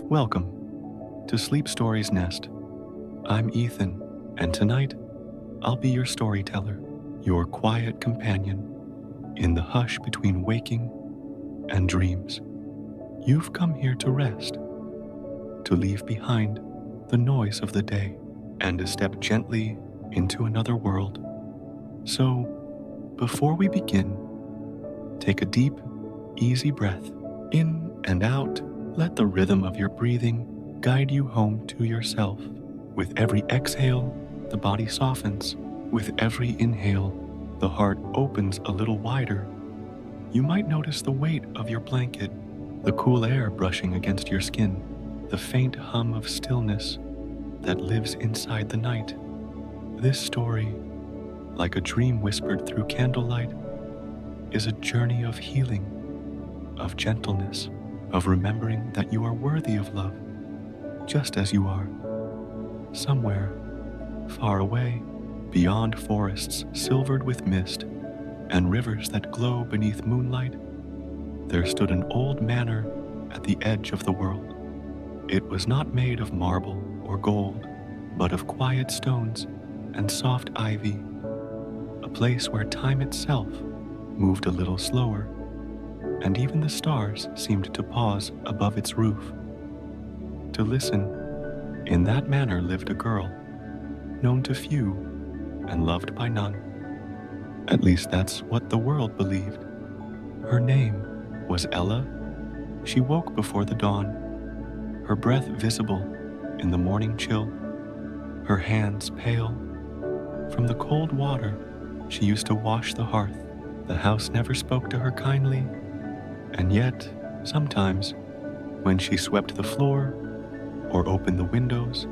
Welcome to Sleep Stories Nest. I'm Ethan, and tonight I'll be your storyteller, your quiet companion in the hush between waking and dreams. You've come here to rest, to leave behind the noise of the day, and to step gently into another world. So, before we begin, take a deep, easy breath in and out. Let the rhythm of your breathing guide you home to yourself. With every exhale, the body softens. With every inhale, the heart opens a little wider. You might notice the weight of your blanket, the cool air brushing against your skin, the faint hum of stillness that lives inside the night. This story, like a dream whispered through candlelight, is a journey of healing, of gentleness, of remembering that you are worthy of love, just as you are. Somewhere, far away, beyond forests silvered with mist and rivers that glow beneath moonlight, there stood an old manor at the edge of the world. It was not made of marble or gold, but of quiet stones and soft ivy, a place where time itself moved a little slower, and even the stars seemed to pause above its roof. To listen, in that manor lived a girl, known to few and loved by none. At least that's what the world believed. Her name was Ella. She woke before the dawn, her breath visible in the morning chill, her hands pale. From the cold water, she used to wash the hearth. The house never spoke to her kindly, and yet, sometimes, when she swept the floor or opened the windows,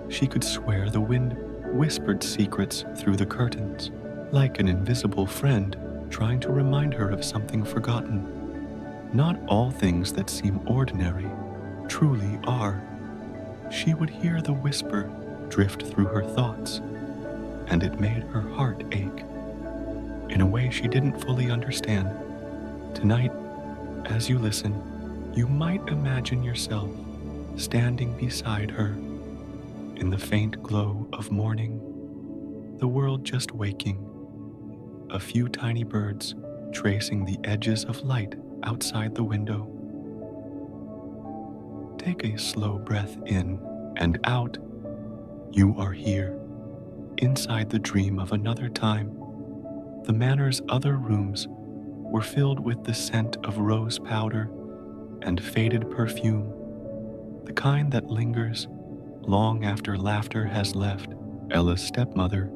she could swear the wind whispered secrets through the curtains, like an invisible friend trying to remind her of something forgotten. Not all things that seem ordinary truly are. She would hear the whisper drift through her thoughts, and it made her heart ache in a way she didn't fully understand. Tonight, as you listen, you might imagine yourself standing beside her in the faint glow of morning, the world just waking, a few tiny birds tracing the edges of light outside the window. Take a slow breath in and out. You are here, inside the dream of another time. The manor's other rooms were filled with the scent of rose powder and faded perfume, the kind that lingers long after laughter has left. Ella's stepmother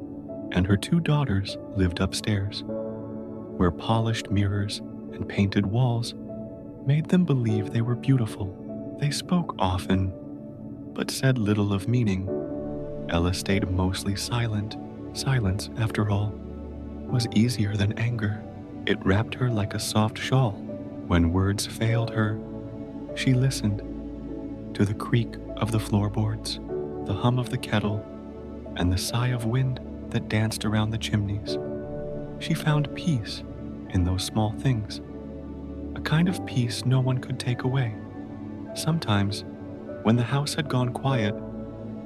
and her two daughters lived upstairs, where polished mirrors and painted walls made them believe they were beautiful. They spoke often, but said little of meaning. Ella stayed mostly silent. Silence, after all, was easier than anger. It wrapped her like a soft shawl. When words failed her, she listened to the creak of the floorboards, the hum of the kettle, and the sigh of wind that danced around the chimneys. She found peace in those small things, a kind of peace no one could take away. Sometimes, when the house had gone quiet,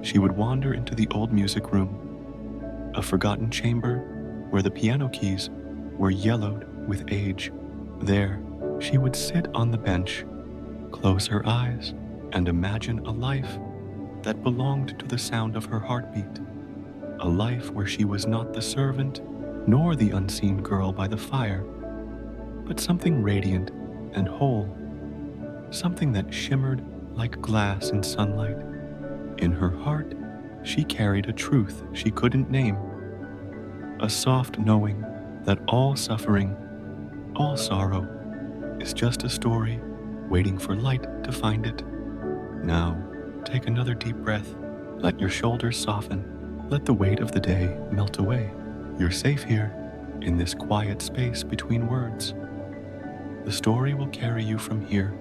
she would wander into the old music room, a forgotten chamber where the piano keys were yellowed with age. There, she would sit on the bench, close her eyes, and imagine a life that belonged to the sound of her heartbeat, a life where she was not the servant nor the unseen girl by the fire, but something radiant and whole, something that shimmered like glass in sunlight. In her heart, she carried a truth she couldn't name, a soft knowing that all suffering, all sorrow, is just a story waiting for light to find it. Now, take another deep breath. Let your shoulders soften. Let the weight of the day melt away. You're safe here, in this quiet space between words. The story will carry you from here,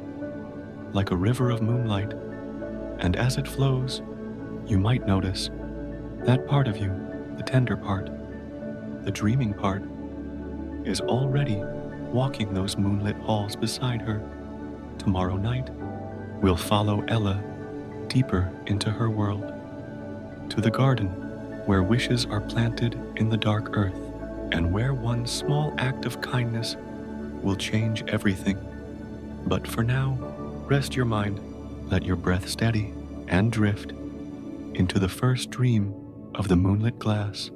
like a river of moonlight, and as it flows, you might notice that part of you, the tender part, the dreaming part, is already walking those moonlit halls beside her. Tomorrow night, we'll follow Ella deeper into her world, to the garden where wishes are planted in the dark earth, and where one small act of kindness will change everything. But for now, rest your mind, let your breath steady, and drift into the first dream of the moonlit glass.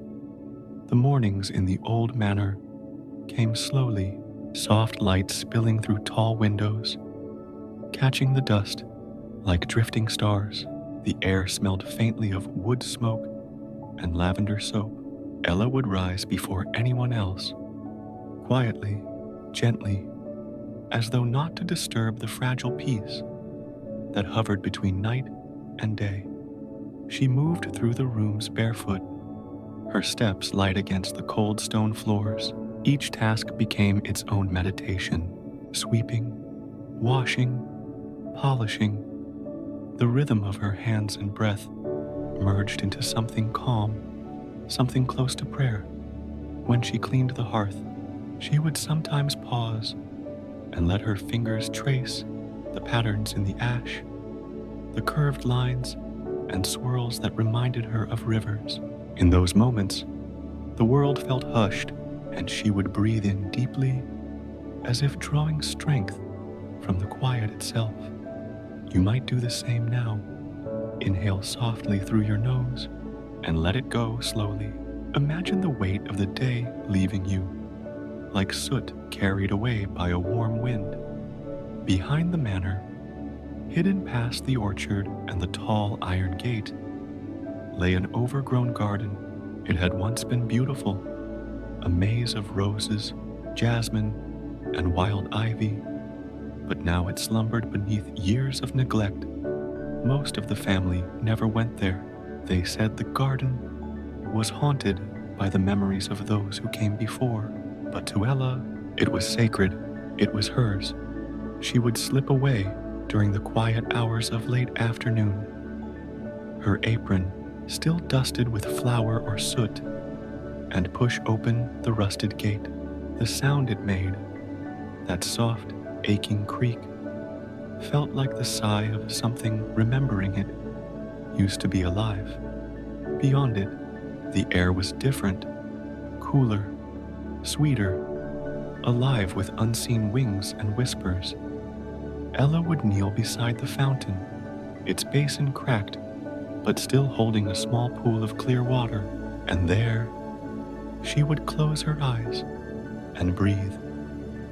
The mornings in the old manor came slowly, soft light spilling through tall windows, catching the dust like drifting stars. The air smelled faintly of wood smoke and lavender soap. Ella would rise before anyone else, quietly, gently, as though not to disturb the fragile peace that hovered between night and day. She moved through the rooms barefoot, her steps light against the cold stone floors. Each task became its own meditation, sweeping, washing, polishing. The rhythm of her hands and breath merged into something calm, something close to prayer. When she cleaned the hearth, she would sometimes pause and let her fingers trace the patterns in the ash, the curved lines and swirls that reminded her of rivers. In those moments, the world felt hushed, and she would breathe in deeply, as if drawing strength from the quiet itself. You might do the same now. Inhale softly through your nose and let it go slowly. Imagine the weight of the day leaving you, like soot carried away by a warm wind. Behind the manor, hidden past the orchard and the tall iron gate, lay an overgrown garden. It had once been beautiful, a maze of roses, jasmine, and wild ivy, but now it slumbered beneath years of neglect. Most of the family never went there. They said the garden was haunted by the memories of those who came before. But to Ella, it was sacred. It was hers. She would slip away during the quiet hours of late afternoon, her apron still dusted with flour or soot, and push open the rusted gate. The sound it made, that soft, aching creak, felt like the sigh of something remembering it used to be alive. Beyond it, the air was different, cooler, sweeter, alive with unseen wings and whispers. Ella would kneel beside the fountain, its basin cracked, but still holding a small pool of clear water, and there she would close her eyes and breathe.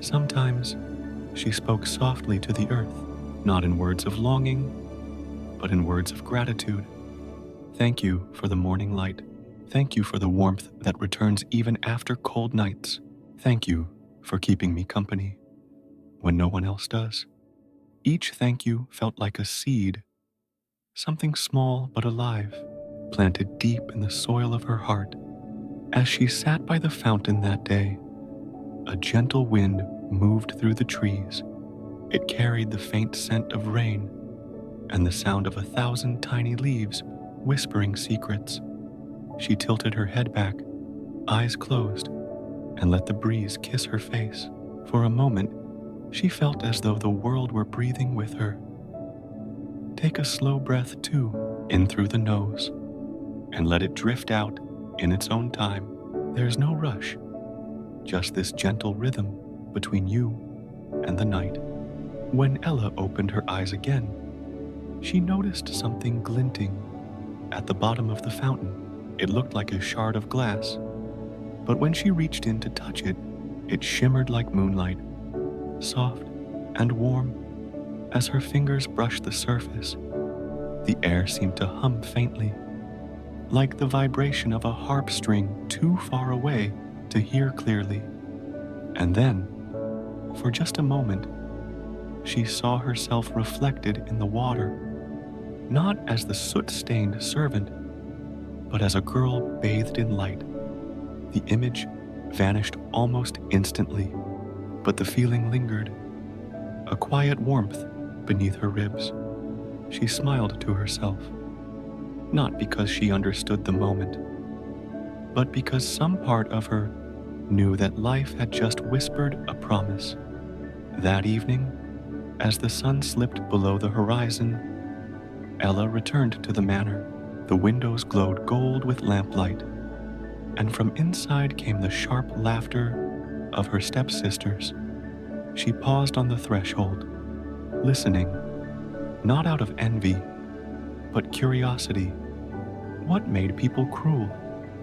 Sometimes she spoke softly to the earth, not in words of longing, but in words of gratitude. Thank you for the morning light. Thank you for the warmth that returns even after cold nights. Thank you for keeping me company when no one else does. Each thank you felt like a seed, something small but alive, planted deep in the soil of her heart. As she sat by the fountain that day, a gentle wind moved through the trees. It carried the faint scent of rain and the sound of 1,000 tiny leaves whispering secrets. She tilted her head back, eyes closed, and let the breeze kiss her face. For a moment, she felt as though the world were breathing with her. Take a slow breath too, in through the nose, and let it drift out in its own time. There's no rush, just this gentle rhythm between you and the night. When Ella opened her eyes again, she noticed something glinting at the bottom of the fountain. It looked like a shard of glass, but when she reached in to touch it, it shimmered like moonlight, soft and warm. As her fingers brushed the surface, the air seemed to hum faintly, like the vibration of a harp string too far away to hear clearly. And then, for just a moment, she saw herself reflected in the water, not as the soot-stained servant, but as a girl bathed in light. The image vanished almost instantly, but the feeling lingered, a quiet warmth beneath her ribs. She smiled to herself, not because she understood the moment, but because some part of her knew that life had just whispered a promise. That evening, as the sun slipped below the horizon, Ella returned to the manor. The windows glowed gold with lamplight, and from inside came the sharp laughter of her stepsisters. She paused on the threshold, listening, not out of envy, but curiosity. What made people cruel?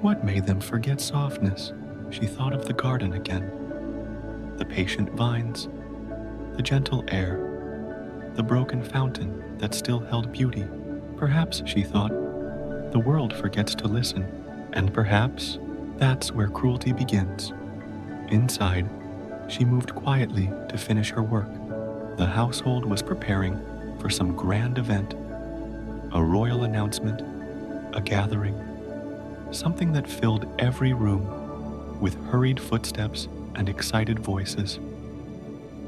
What made them forget softness? She thought of the garden again. The patient vines, the gentle air, the broken fountain that still held beauty. Perhaps, she thought, the world forgets to listen, and perhaps that's where cruelty begins. Inside, she moved quietly to finish her work. The household was preparing for some grand event, a royal announcement, a gathering, something that filled every room with hurried footsteps and excited voices.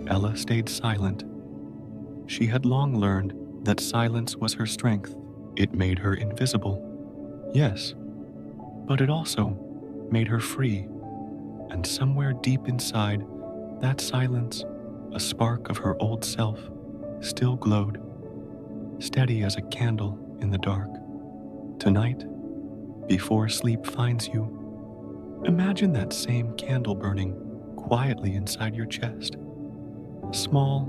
Ella stayed silent. She had long learned that silence was her strength. It made her invisible, yes, but it also made her free. And somewhere deep inside that silence, a spark of her old self still glowed, steady as a candle in the dark. Tonight, before sleep finds you, imagine that same candle burning quietly inside your chest. A small,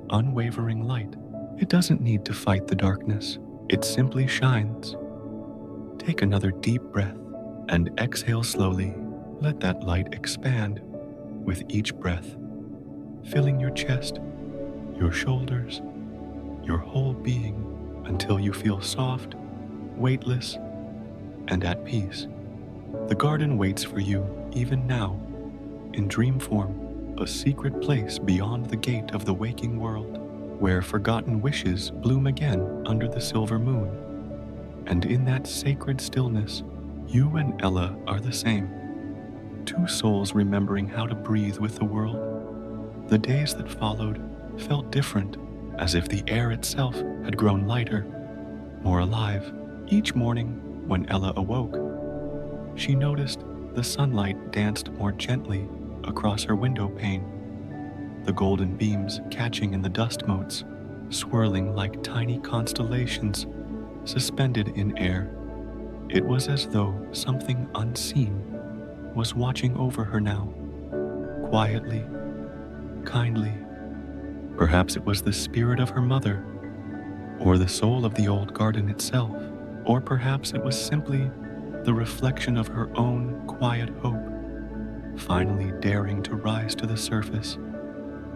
unwavering light. It doesn't need to fight the darkness. It simply shines. Take another deep breath and exhale slowly. Let that light expand with each breath, filling your chest, your shoulders, your whole being until you feel soft, weightless, and at peace. The garden waits for you even now, in dream form, a secret place beyond the gate of the waking world, where forgotten wishes bloom again under the silver moon. And in that sacred stillness, you and Ella are the same. Two souls remembering how to breathe with the world. The days that followed felt different, as if the air itself had grown lighter, more alive. Each morning, when Ella awoke, she noticed the sunlight danced more gently across her window pane, the golden beams catching in the dust motes, swirling like tiny constellations suspended in air. It was as though something unseen was watching over her now, quietly, kindly. Perhaps it was the spirit of her mother, or the soul of the old garden itself, or perhaps it was simply the reflection of her own quiet hope, finally daring to rise to the surface.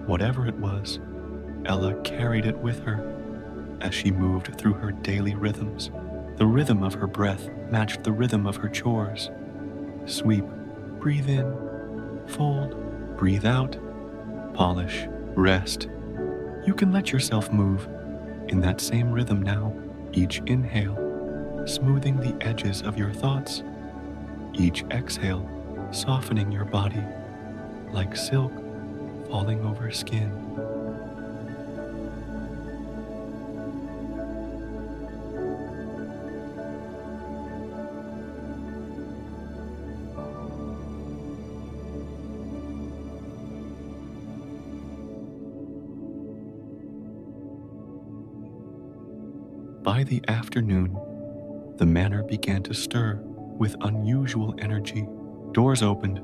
Whatever it was, Ella carried it with her as she moved through her daily rhythms. The rhythm of her breath matched the rhythm of her chores. Sweep, breathe in, fold, breathe out, polish, rest. You can let yourself move in that same rhythm now, each inhale smoothing the edges of your thoughts, each exhale softening your body like silk falling over skin. By the afternoon, the manor began to stir with unusual energy. Doors opened,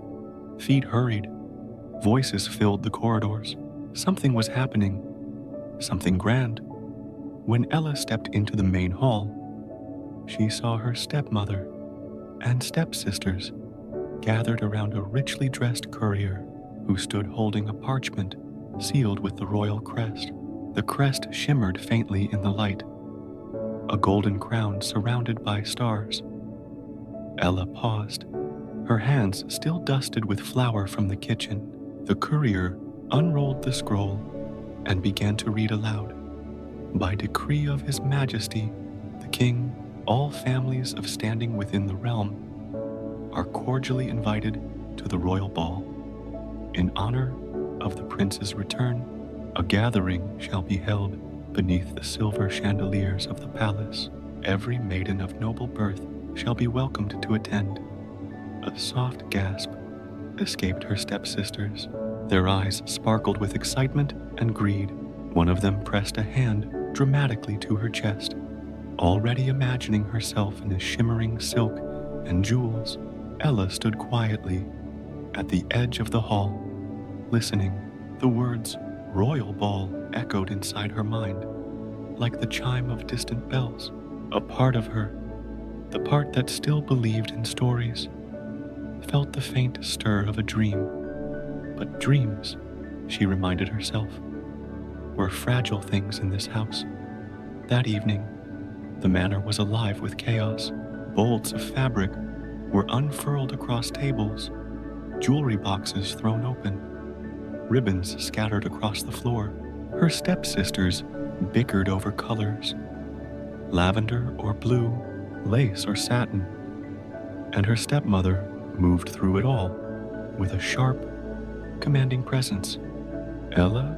feet hurried, voices filled the corridors. Something was happening, something grand. When Ella stepped into the main hall, she saw her stepmother and stepsisters gathered around a richly dressed courier who stood holding a parchment sealed with the royal crest. The crest shimmered faintly in the light, a golden crown surrounded by stars. Ella paused, her hands still dusted with flour from the kitchen. The courier unrolled the scroll and began to read aloud. By decree of His Majesty, the King, all families of standing within the realm are cordially invited to the royal ball. In honor of the prince's return, a gathering shall be held beneath the silver chandeliers of the palace. Every maiden of noble birth shall be welcomed to attend. A soft gasp escaped her stepsisters. Their eyes sparkled with excitement and greed. One of them pressed a hand dramatically to her chest, already imagining herself in a shimmering silk and jewels. Ella stood quietly at the edge of the hall, listening. The words "royal ball" echoed inside her mind, like the chime of distant bells. A part of her, the part that still believed in stories, felt the faint stir of a dream. But dreams, she reminded herself, were fragile things in this house. That evening, the manor was alive with chaos. Bolts of fabric were unfurled across tables, jewelry boxes thrown open, ribbons scattered across the floor. Her stepsisters bickered over colors, lavender or blue, lace or satin, and her stepmother moved through it all with a sharp, commanding presence. "Ella,"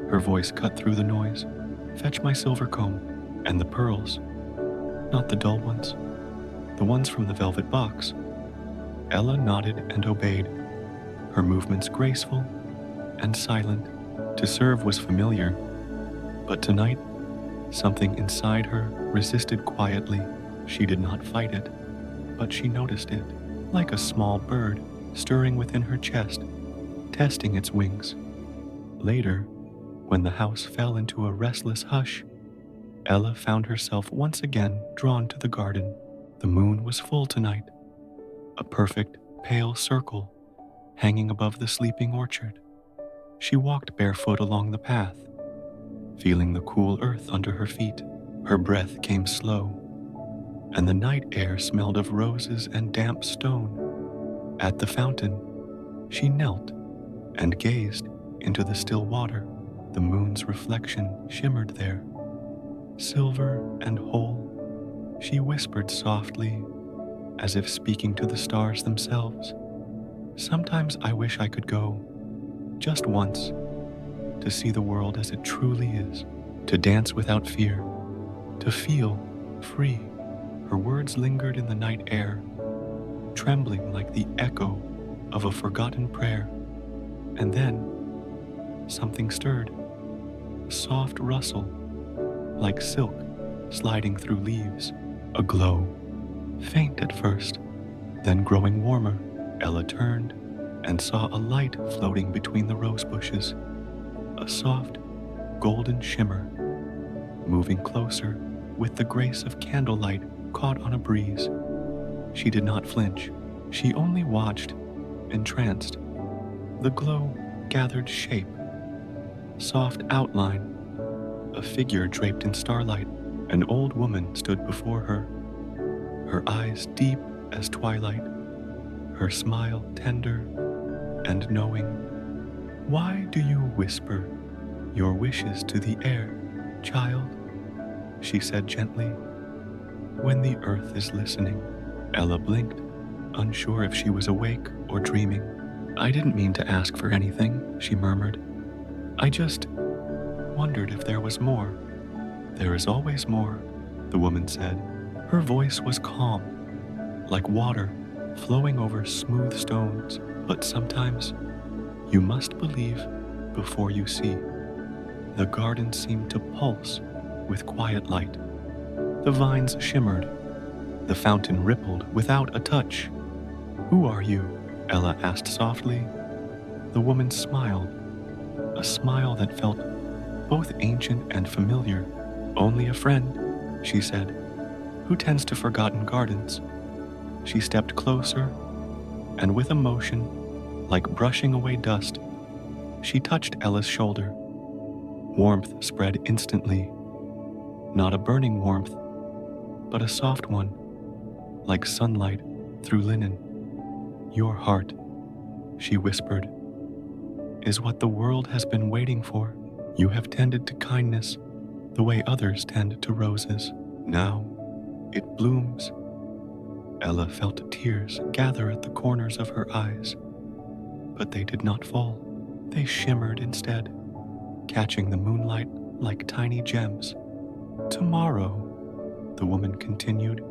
her voice cut through the noise, "fetch my silver comb and the pearls, not the dull ones, the ones from the velvet box." Ella nodded and obeyed, her movements graceful and silent. To serve was familiar, but tonight, something inside her resisted quietly. She did not fight it, but she noticed it, like a small bird stirring within her chest, testing its wings. Later, when the house fell into a restless hush, Ella found herself once again drawn to the garden. The moon was full tonight, a perfect, pale circle hanging above the sleeping orchard. She walked barefoot along the path, feeling the cool earth under her feet. Her breath came slow, and the night air smelled of roses and damp stone. At the fountain, she knelt and gazed into the still water. The moon's reflection shimmered there, silver and whole. She whispered softly, as if speaking to the stars themselves. "Sometimes I wish I could go, just once, to see the world as it truly is, to dance without fear, to feel free." Her words lingered in the night air, trembling like the echo of a forgotten prayer. And then, something stirred, a soft rustle, like silk sliding through leaves. A glow, faint at first, then growing warmer. Ella turned and saw a light floating between the rose bushes, a soft, golden shimmer, moving closer with the grace of candlelight caught on a breeze. She did not flinch. She only watched, entranced. The glow gathered shape, soft outline, a figure draped in starlight. An old woman stood before her, her eyes deep as twilight, her smile tender and knowing. "Why do you whisper your wishes to the air, child?" she said gently, "when the earth is listening." Ella blinked, unsure if she was awake or dreaming. "I didn't mean to ask for anything," she murmured. "I just wondered if there was more." "There is always more," the woman said. Her voice was calm, like water flowing over smooth stones. "But sometimes you must believe before you see." The garden seemed to pulse with quiet light. The vines shimmered. The fountain rippled without a touch. "Who are you?" Ella asked softly. The woman smiled, a smile that felt both ancient and familiar. "Only a friend," she said, "who tends to forgotten gardens." She stepped closer, and with a motion, like brushing away dust, she touched Ella's shoulder. Warmth spread instantly, not a burning warmth, but a soft one, like sunlight through linen. "Your heart," she whispered, "is what the world has been waiting for. You have tended to kindness the way others tend to roses. Now it blooms." Ella felt tears gather at the corners of her eyes, but they did not fall. They shimmered instead, catching the moonlight like tiny gems. "Tomorrow," the woman continued,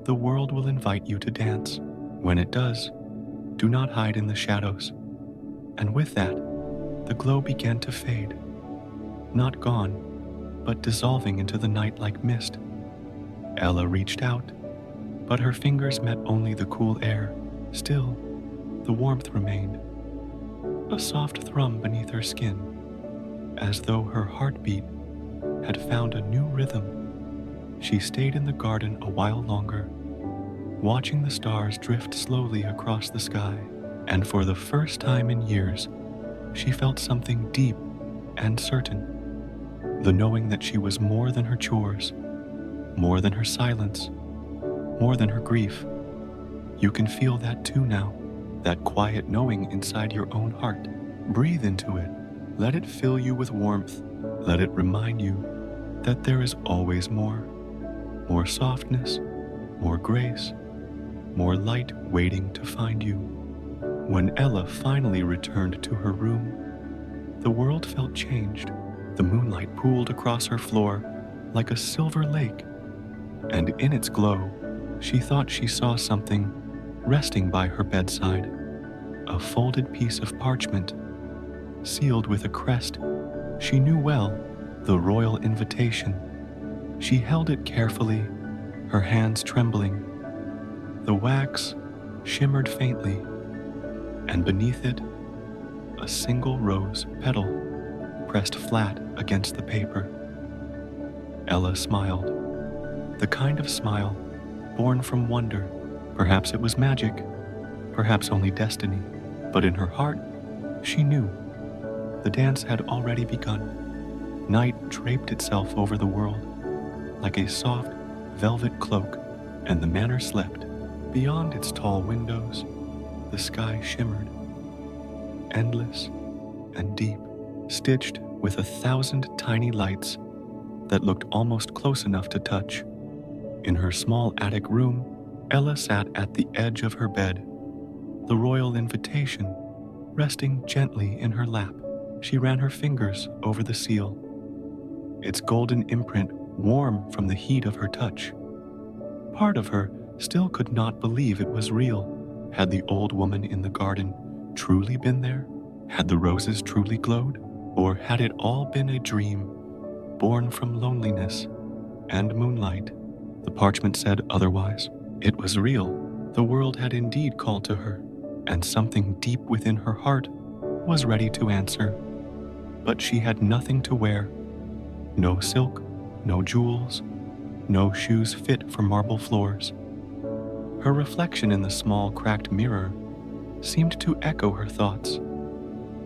"the world will invite you to dance. When it does, Do not hide in the shadows. And with that, the glow began to fade, not gone, but dissolving into the night like mist. Ella reached out, but her fingers met only the cool air. Still, the warmth remained, a soft thrum beneath her skin, as though her heartbeat had found a new rhythm. She stayed in the garden a while longer, watching the stars drift slowly across the sky, and for the first time in years, she felt something deep and certain, the knowing that she was more than her chores, more than her silence, more than her grief. You can feel that too now, that quiet knowing inside your own heart. Breathe into it. Let it fill you with warmth. Let it remind you that there is always more softness, more grace, more light waiting to find you. When Ella finally returned to her room, the world felt changed. The moonlight pooled across her floor like a silver lake, and in its glow, she thought she saw something resting by her bedside, a folded piece of parchment, sealed with a crest she knew well, the royal invitation. She held it carefully, her hands trembling. The wax shimmered faintly, and beneath it, a single rose petal pressed flat against the paper. Ella smiled, the kind of smile born from wonder. Perhaps it was magic, perhaps only destiny, but in her heart, she knew. The dance had already begun. Night draped itself over the world like a soft velvet cloak, and the manor slept. Beyond its tall windows, the sky shimmered, endless and deep, stitched with 1,000 tiny lights that looked almost close enough to touch. In her small attic room, Ella sat at the edge of her bed, the royal invitation resting gently in her lap. She ran her fingers over the seal, its golden imprint warm from the heat of her touch. Part of her still could not believe it was real. Had the old woman in the garden truly been there? Had the roses truly glowed? Or had it all been a dream, born from loneliness and moonlight? The parchment said otherwise. It was real. The world had indeed called to her, and something deep within her heart was ready to answer. But she had nothing to wear. No silk, no jewels, no shoes fit for marble floors. Her reflection in the small, cracked mirror seemed to echo her thoughts.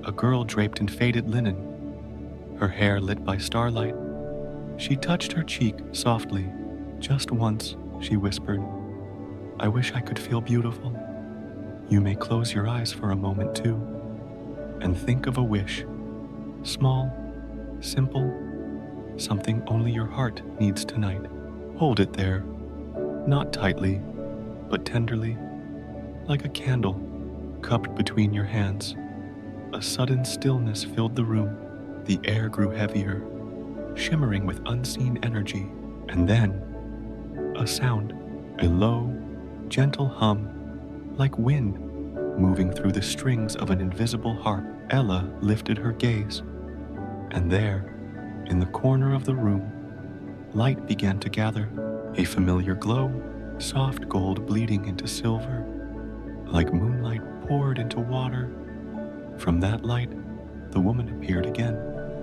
A girl draped in faded linen, her hair lit by starlight. She touched her cheek softly. Just once, she whispered, "I wish I could feel beautiful." You may close your eyes for a moment too, and think of a wish. Small, simple, something only your heart needs tonight. Hold it there, not tightly, but tenderly, like a candle cupped between your hands. A sudden stillness filled the room. The air grew heavier, shimmering with unseen energy, and then a sound, a low, gentle hum, like wind moving through the strings of an invisible harp. Ella lifted her gaze, and there, in the corner of the room, light began to gather, a familiar glow, soft gold bleeding into silver, like moonlight poured into water. From that light, the woman appeared again.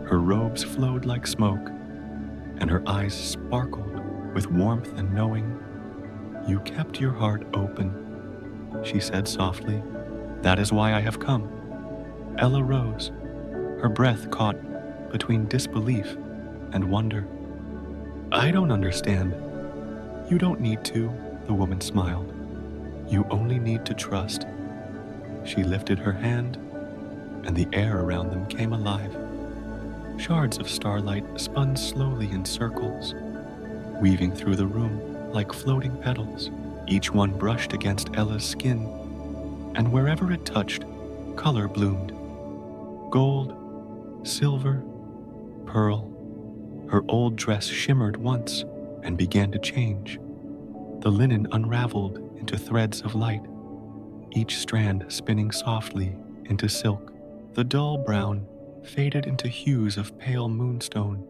Her robes flowed like smoke, and her eyes sparkled with warmth and knowing. "You kept your heart open," she said softly. "That is why I have come." Ella rose, her breath caught between disbelief and wonder. "I don't understand." "You don't need to," the woman smiled. "You only need to trust." She lifted her hand, and the air around them came alive. Shards of starlight spun slowly in circles, weaving through the room like floating petals. Each one brushed against Ella's skin, and wherever it touched, color bloomed. Gold, silver, pearl. Her old dress shimmered once and began to change. The linen unraveled into threads of light. each strand spinning softly into silk. The dull brown faded into hues of pale moonstone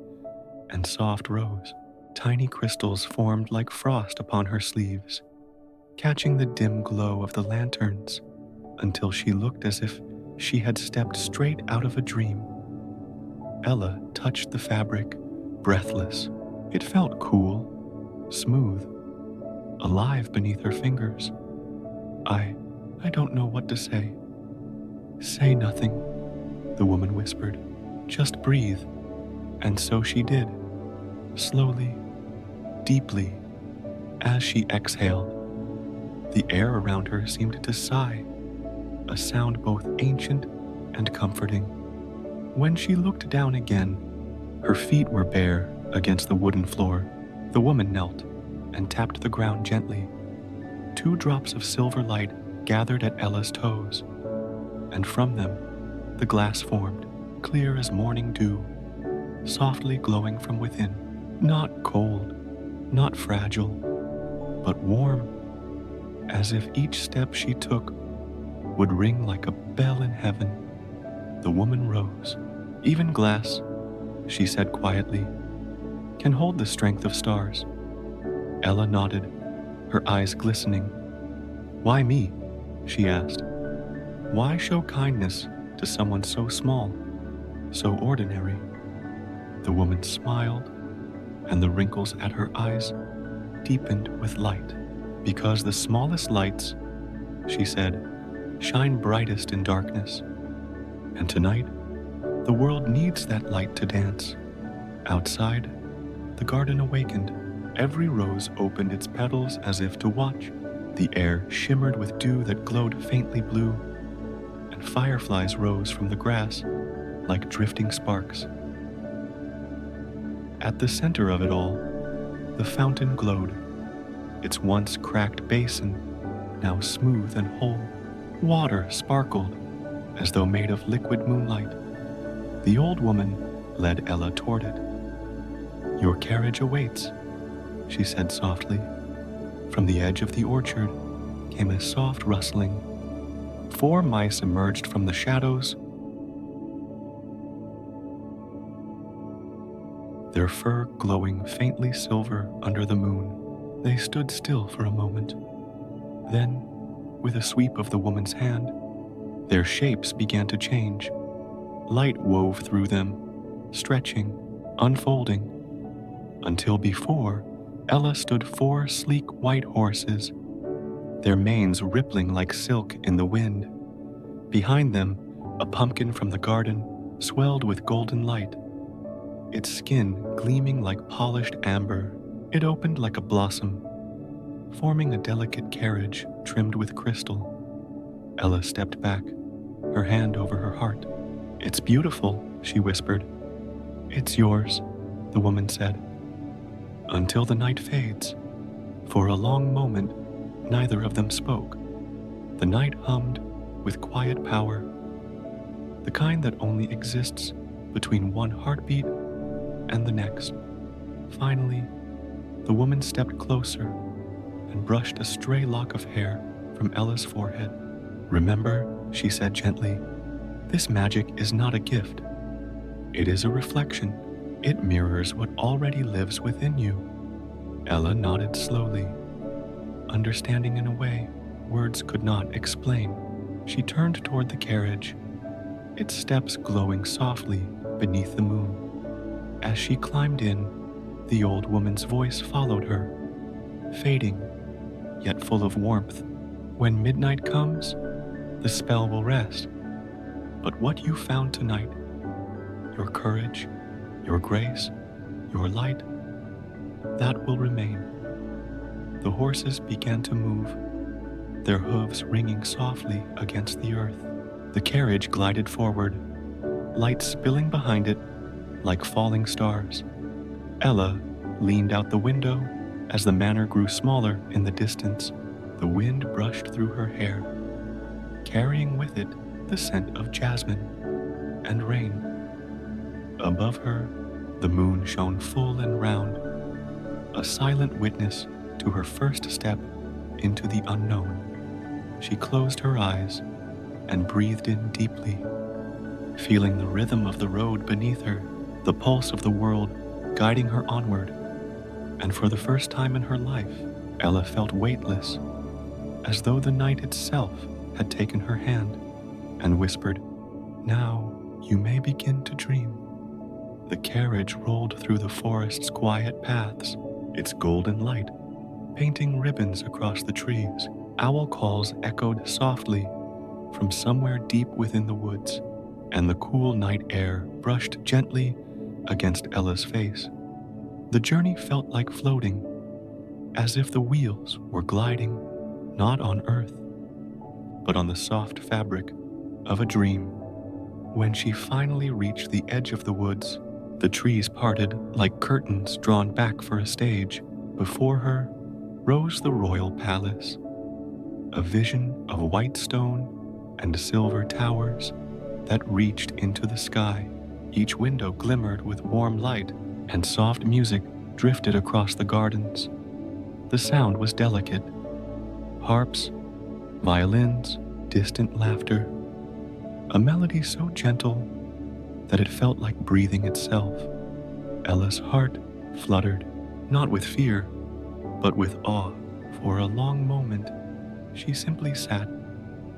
and soft rose. Tiny crystals formed like frost upon her sleeves, catching the dim glow of the lanterns until she looked as if she had stepped straight out of a dream. Ella touched the fabric, breathless. It felt cool, smooth, alive beneath her fingers. I don't know what to say. Say nothing, the woman whispered. Just breathe. And so she did, slowly, deeply. As she exhaled, the air around her seemed to sigh, a sound both ancient and comforting. When she looked down again, her feet were bare against the wooden floor. The woman knelt and tapped the ground gently. 2 drops of silver light gathered at Ella's toes, and from them the glass formed, clear as morning dew, softly glowing from within. Not cold, not fragile, but warm, as if each step she took would ring like a bell in heaven. The woman rose. Even glass, she said quietly, can hold the strength of stars. Ella nodded, her eyes glistening. Why me? She asked. Why show kindness to someone so small, so ordinary? The woman smiled, and the wrinkles at her eyes deepened with light. Because the smallest lights, she said, shine brightest in darkness. And tonight, the world needs that light to dance. Outside, the garden awakened. Every rose opened its petals as if to watch. The air shimmered with dew that glowed faintly blue, and fireflies rose from the grass like drifting sparks. At the center of it all, the fountain glowed, its once cracked basin now smooth and whole. Water sparkled as though made of liquid moonlight. The old woman led Ella toward it. Your carriage awaits, she said softly. From the edge of the orchard came a soft rustling. 4 mice emerged from the shadows, their fur glowing faintly silver under the moon. They stood still for a moment. Then, with a sweep of the woman's hand, their shapes began to change. Light wove through them, stretching, unfolding, until before Ella stood 4 sleek white horses, their manes rippling like silk in the wind. Behind them, a pumpkin from the garden swelled with golden light, its skin gleaming like polished amber. It opened like a blossom, forming a delicate carriage trimmed with crystal. Ella stepped back, her hand over her heart. It's beautiful, she whispered. It's yours, the woman said. Until the night fades. For a long moment, neither of them spoke. The night hummed with quiet power, the kind that only exists between one heartbeat and the next. Finally, the woman stepped closer and brushed a stray lock of hair from Ella's forehead. Remember, she said gently, this magic is not a gift. It is a reflection. It mirrors what already lives within you. Ella nodded slowly, understanding in a way words could not explain. She turned toward the carriage, its steps glowing softly beneath the moon. As she climbed in, the old woman's voice followed her, fading, yet full of warmth. When midnight comes, the spell will rest. But what you found tonight, your courage, your grace, your light, that will remain. The horses began to move, their hooves ringing softly against the earth. The carriage glided forward, light spilling behind it like falling stars. Ella leaned out the window as the manor grew smaller in the distance. The wind brushed through her hair, carrying with it the scent of jasmine and rain. Above her, the moon shone full and round, a silent witness to her first step into the unknown. She closed her eyes and breathed in deeply, feeling the rhythm of the road beneath her, the pulse of the world guiding her onward. And for the first time in her life, Ella felt weightless, as though the night itself had taken her hand and whispered, "Now you may begin to dream." The carriage rolled through the forest's quiet paths, its golden light painting ribbons across the trees. Owl calls echoed softly from somewhere deep within the woods, and the cool night air brushed gently against Ella's face. The journey felt like floating, as if the wheels were gliding not on earth, but on the soft fabric of a dream. When she finally reached the edge of the woods, the trees parted like curtains drawn back for a stage. Before her rose the royal palace, a vision of white stone and silver towers that reached into the sky. Each window glimmered with warm light, and soft music drifted across the gardens. The sound was delicate: harps, violins, distant laughter, a melody so gentle that it felt like breathing itself. Ella's heart fluttered, not with fear, but with awe. For a long moment, she simply sat,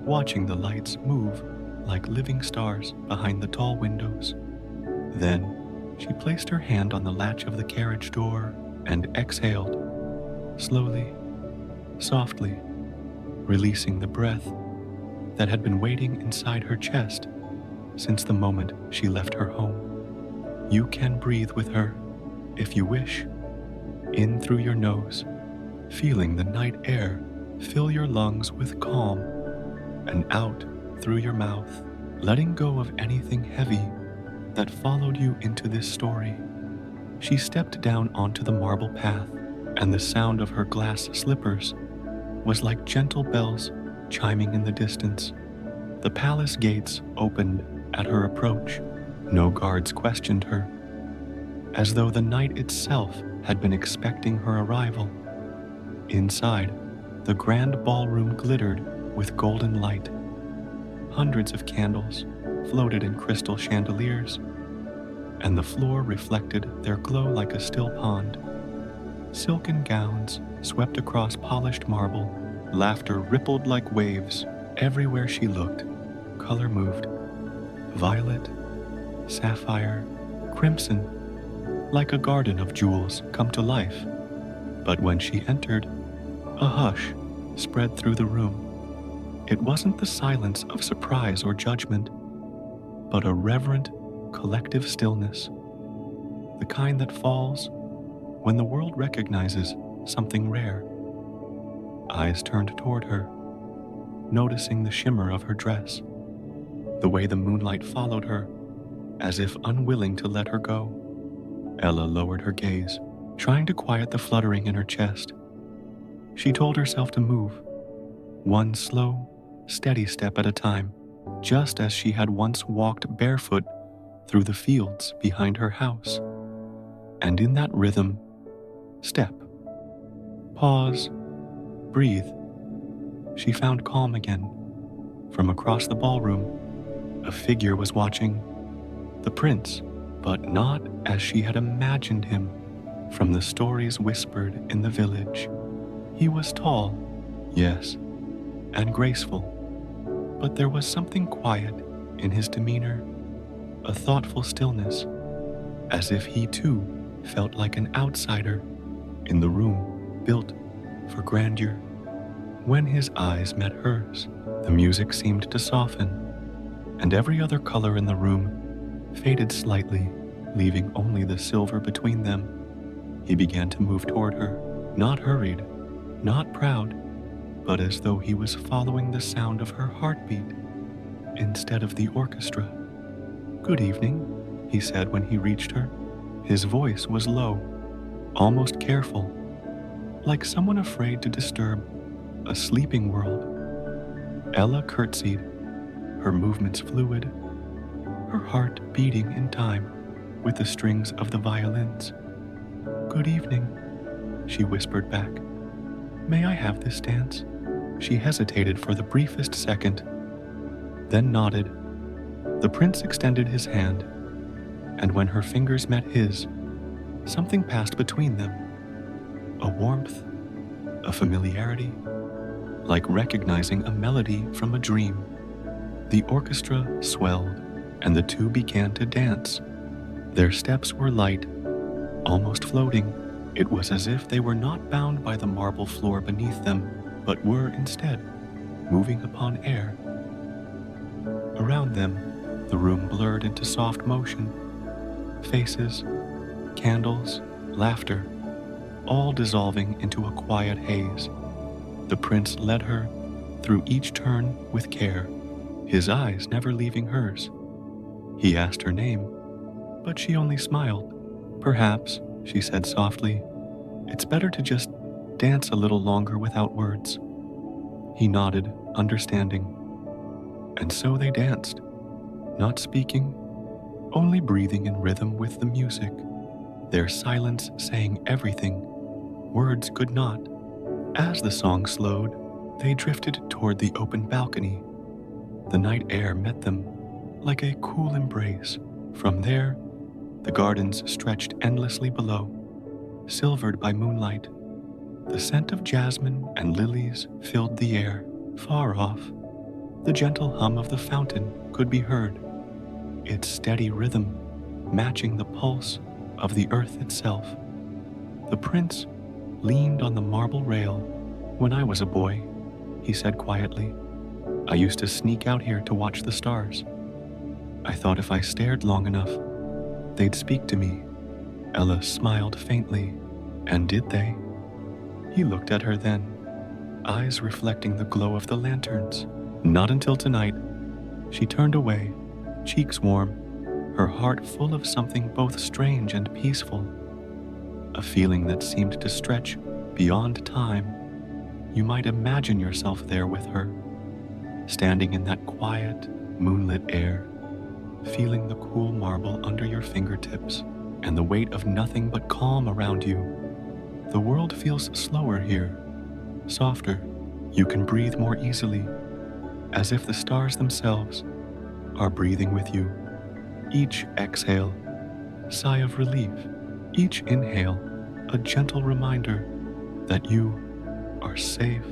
watching the lights move like living stars behind the tall windows. Then, she placed her hand on the latch of the carriage door and exhaled, slowly, softly, releasing the breath that had been waiting inside her chest since the moment she left her home. You can breathe with her, if you wish, in through your nose, feeling the night air fill your lungs with calm, and out through your mouth, letting go of anything heavy that followed you into this story. She stepped down onto the marble path, and the sound of her glass slippers was like gentle bells chiming in the distance. The palace gates opened at her approach. No guards questioned her, as though the night itself had been expecting her arrival. Inside, the grand ballroom glittered with golden light. Hundreds of candles floated in crystal chandeliers, and the floor reflected their glow like a still pond. Silken gowns swept across polished marble. Laughter rippled like waves. Everywhere she looked, color moved. Violet, sapphire, crimson, like a garden of jewels come to life. But when she entered, a hush spread through the room. It wasn't the silence of surprise or judgment, but a reverent, collective stillness, the kind that falls when the world recognizes something rare. Eyes turned toward her, noticing the shimmer of her dress, the way the moonlight followed her, as if unwilling to let her go. Ella lowered her gaze, trying to quiet the fluttering in her chest. She told herself to move, one slow, steady step at a time, just as she had once walked barefoot through the fields behind her house. And in that rhythm, step, pause, breathe, she found calm again. From across the ballroom, a figure was watching, the prince, but not as she had imagined him from the stories whispered in the village. He was tall, yes, and graceful, but there was something quiet in his demeanor, a thoughtful stillness, as if he too felt like an outsider in the room built for grandeur. When his eyes met hers, the music seemed to soften, and every other color in the room faded slightly, leaving only the silver between them. He began to move toward her, not hurried, not proud, but as though he was following the sound of her heartbeat instead of the orchestra. "Good evening," he said when he reached her. His voice was low, almost careful, like someone afraid to disturb a sleeping world. Ella curtsied, her movements fluid, her heart beating in time with the strings of the violins. "Good evening," she whispered back. "May I have this dance?" She hesitated for the briefest second, then nodded. The prince extended his hand, and when her fingers met his, something passed between them. A warmth, a familiarity, like recognizing a melody from a dream. The orchestra swelled, and the two began to dance. Their steps were light, almost floating. It was as if they were not bound by the marble floor beneath them, but were instead moving upon air. Around them, the room blurred into soft motion. Faces, candles, laughter, all dissolving into a quiet haze. The prince led her through each turn with care, his eyes never leaving hers. He asked her name, but she only smiled. "Perhaps," she said softly, "it's better to just dance a little longer without words." He nodded, understanding. And so they danced, not speaking, only breathing in rhythm with the music, their silence saying everything words could not. As the song slowed, they drifted toward the open balcony. The night air met them like a cool embrace. From there, the gardens stretched endlessly below, silvered by moonlight. The scent of jasmine and lilies filled the air. Far off, the gentle hum of the fountain could be heard, its steady rhythm matching the pulse of the earth itself. The prince leaned on the marble rail. "When I was a boy," he said quietly, "I used to sneak out here to watch the stars. I thought if I stared long enough, they'd speak to me." Ella smiled faintly. "And did they?" He looked at her then, eyes reflecting the glow of the lanterns. "Not until tonight." She turned away, cheeks warm, her heart full of something both strange and peaceful, a feeling that seemed to stretch beyond time. You might imagine yourself there with her, standing in that quiet, moonlit air, feeling the cool marble under your fingertips and the weight of nothing but calm around you. The world feels slower here, softer. You can breathe more easily, as if the stars themselves are breathing with you. Each exhale, sigh of relief. Each inhale, a gentle reminder that you are safe,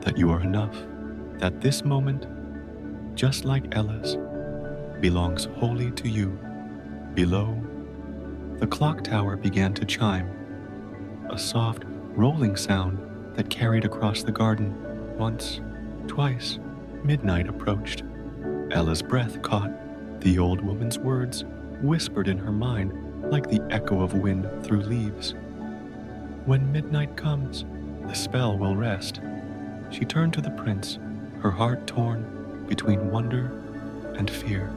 that you are enough, that this moment, just like Ella's, belongs wholly to you. Below, the clock tower began to chime, a soft, rolling sound that carried across the garden. Once, twice, midnight approached. Ella's breath caught, the old woman's words whispered in her mind like the echo of wind through leaves. "When midnight comes, the spell will rest." She turned to the prince, her heart torn between wonder and fear.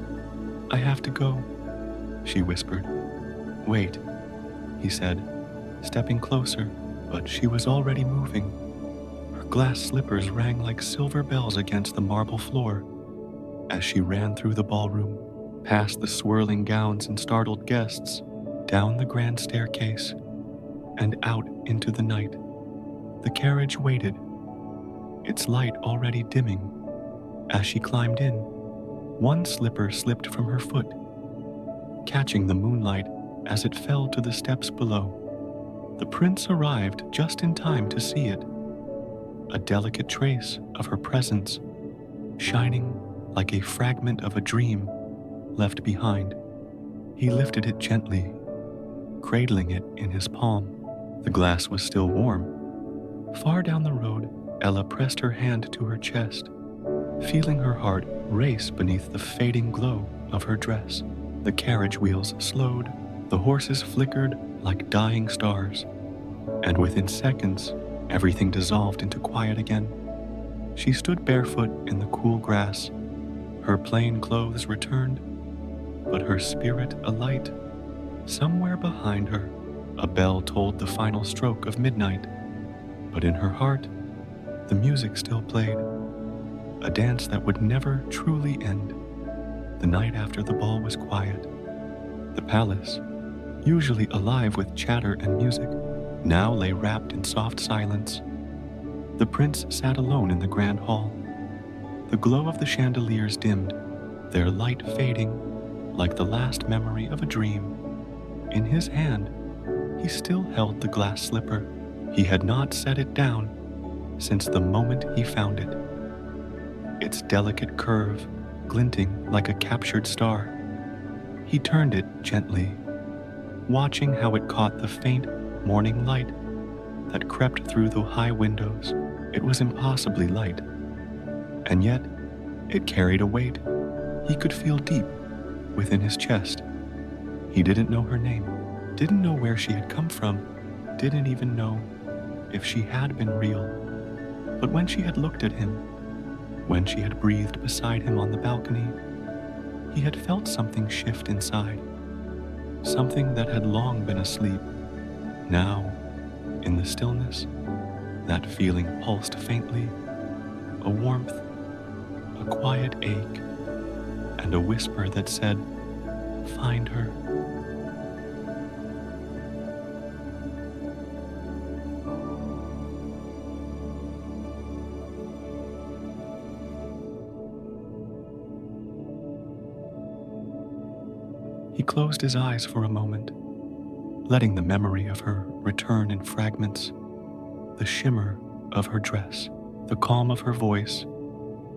"I have to go," she whispered. "Wait," he said, stepping closer, but she was already moving. Her glass slippers rang like silver bells against the marble floor as she ran through the ballroom, past the swirling gowns and startled guests, down the grand staircase, and out into the night. The carriage waited, its light already dimming. As she climbed in, one slipper slipped from her foot, catching the moonlight as it fell to the steps below. The prince arrived just in time to see it, a delicate trace of her presence, shining like a fragment of a dream left behind. He lifted it gently, cradling it in his palm. The glass was still warm. Far down the road, Ella pressed her hand to her chest, feeling her heart race beneath the fading glow of her dress. The carriage wheels slowed, the horses flickered like dying stars, and within seconds, everything dissolved into quiet again. She stood barefoot in the cool grass, her plain clothes returned, but her spirit alight. Somewhere behind her, a bell tolled the final stroke of midnight, but in her heart, the music still played, a dance that would never truly end. The night after the ball was quiet. The palace, usually alive with chatter and music, now lay wrapped in soft silence. The prince sat alone in the grand hall. The glow of the chandeliers dimmed, their light fading like the last memory of a dream. In his hand, he still held the glass slipper. He had not set it down since the moment he found it, its delicate curve glinting like a captured star. He turned it gently, watching how it caught the faint morning light that crept through the high windows. It was impossibly light, and yet it carried a weight he could feel deep within his chest. He didn't know her name, didn't know where she had come from, didn't even know if she had been real. But when she had looked at him, when she had breathed beside him on the balcony, he had felt something shift inside, something that had long been asleep. Now, in the stillness, that feeling pulsed faintly, a warmth, a quiet ache, and a whisper that said, "Find her." He closed his eyes for a moment, letting the memory of her return in fragments, the shimmer of her dress, the calm of her voice,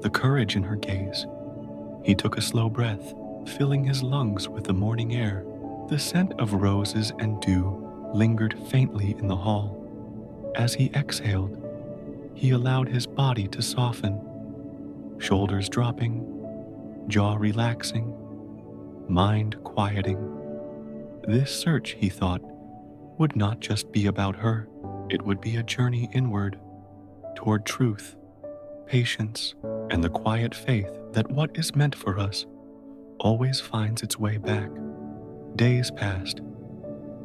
the courage in her gaze. He took a slow breath, filling his lungs with the morning air. The scent of roses and dew lingered faintly in the hall. As he exhaled, he allowed his body to soften, shoulders dropping, jaw relaxing, mind quieting. This search, he thought, would not just be about her. It would be a journey inward, toward truth, patience, and the quiet faith that what is meant for us always finds its way back. Days passed.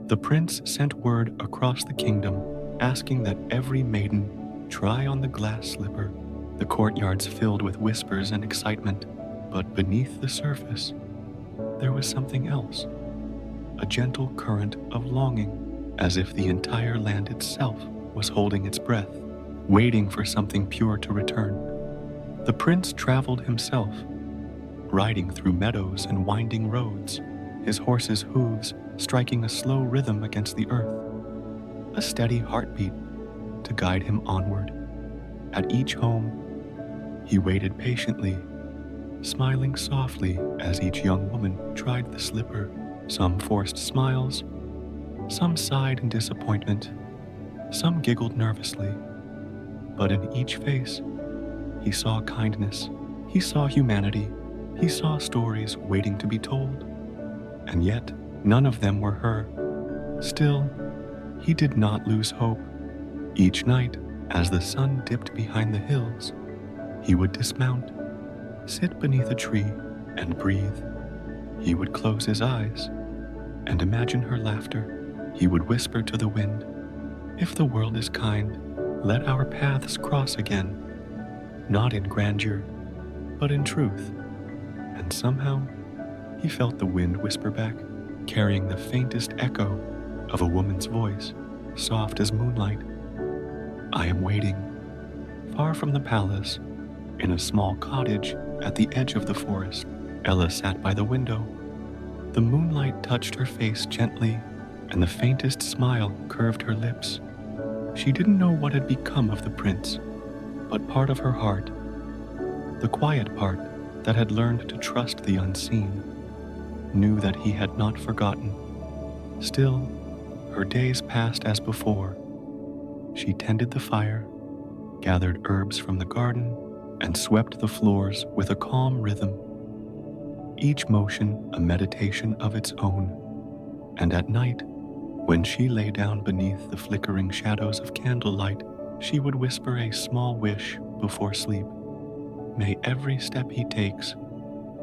The prince sent word across the kingdom asking that every maiden try on the glass slipper. The courtyards filled with whispers and excitement, but beneath the surface, there was something else, a gentle current of longing, as if the entire land itself was holding its breath, waiting for something pure to return. The prince traveled himself, riding through meadows and winding roads, his horse's hooves striking a slow rhythm against the earth, a steady heartbeat to guide him onward. At each home, he waited patiently, smiling softly as each young woman tried the slipper. Some forced smiles, some sighed in disappointment, some giggled nervously. But in each face, he saw kindness, he saw humanity, he saw stories waiting to be told. And yet, none of them were her. Still, he did not lose hope. Each night, as the sun dipped behind the hills, he would dismount, sit beneath a tree, and breathe. He would close his eyes and imagine her laughter. He would whisper to the wind, "If the world is kind, let our paths cross again," not in grandeur, but in truth. And somehow, he felt the wind whisper back, carrying the faintest echo of a woman's voice, soft as moonlight. "I am waiting." Far from the palace, in a small cottage at the edge of the forest, Ella sat by the window. The moonlight touched her face gently, and the faintest smile curved her lips. She didn't know what had become of the prince, but part of her heart, the quiet part that had learned to trust the unseen, knew that he had not forgotten. Still, her days passed as before. She tended the fire, gathered herbs from the garden, and swept the floors with a calm rhythm, each motion a meditation of its own. And at night, when she lay down beneath the flickering shadows of candlelight, she would whisper a small wish before sleep. May every step he takes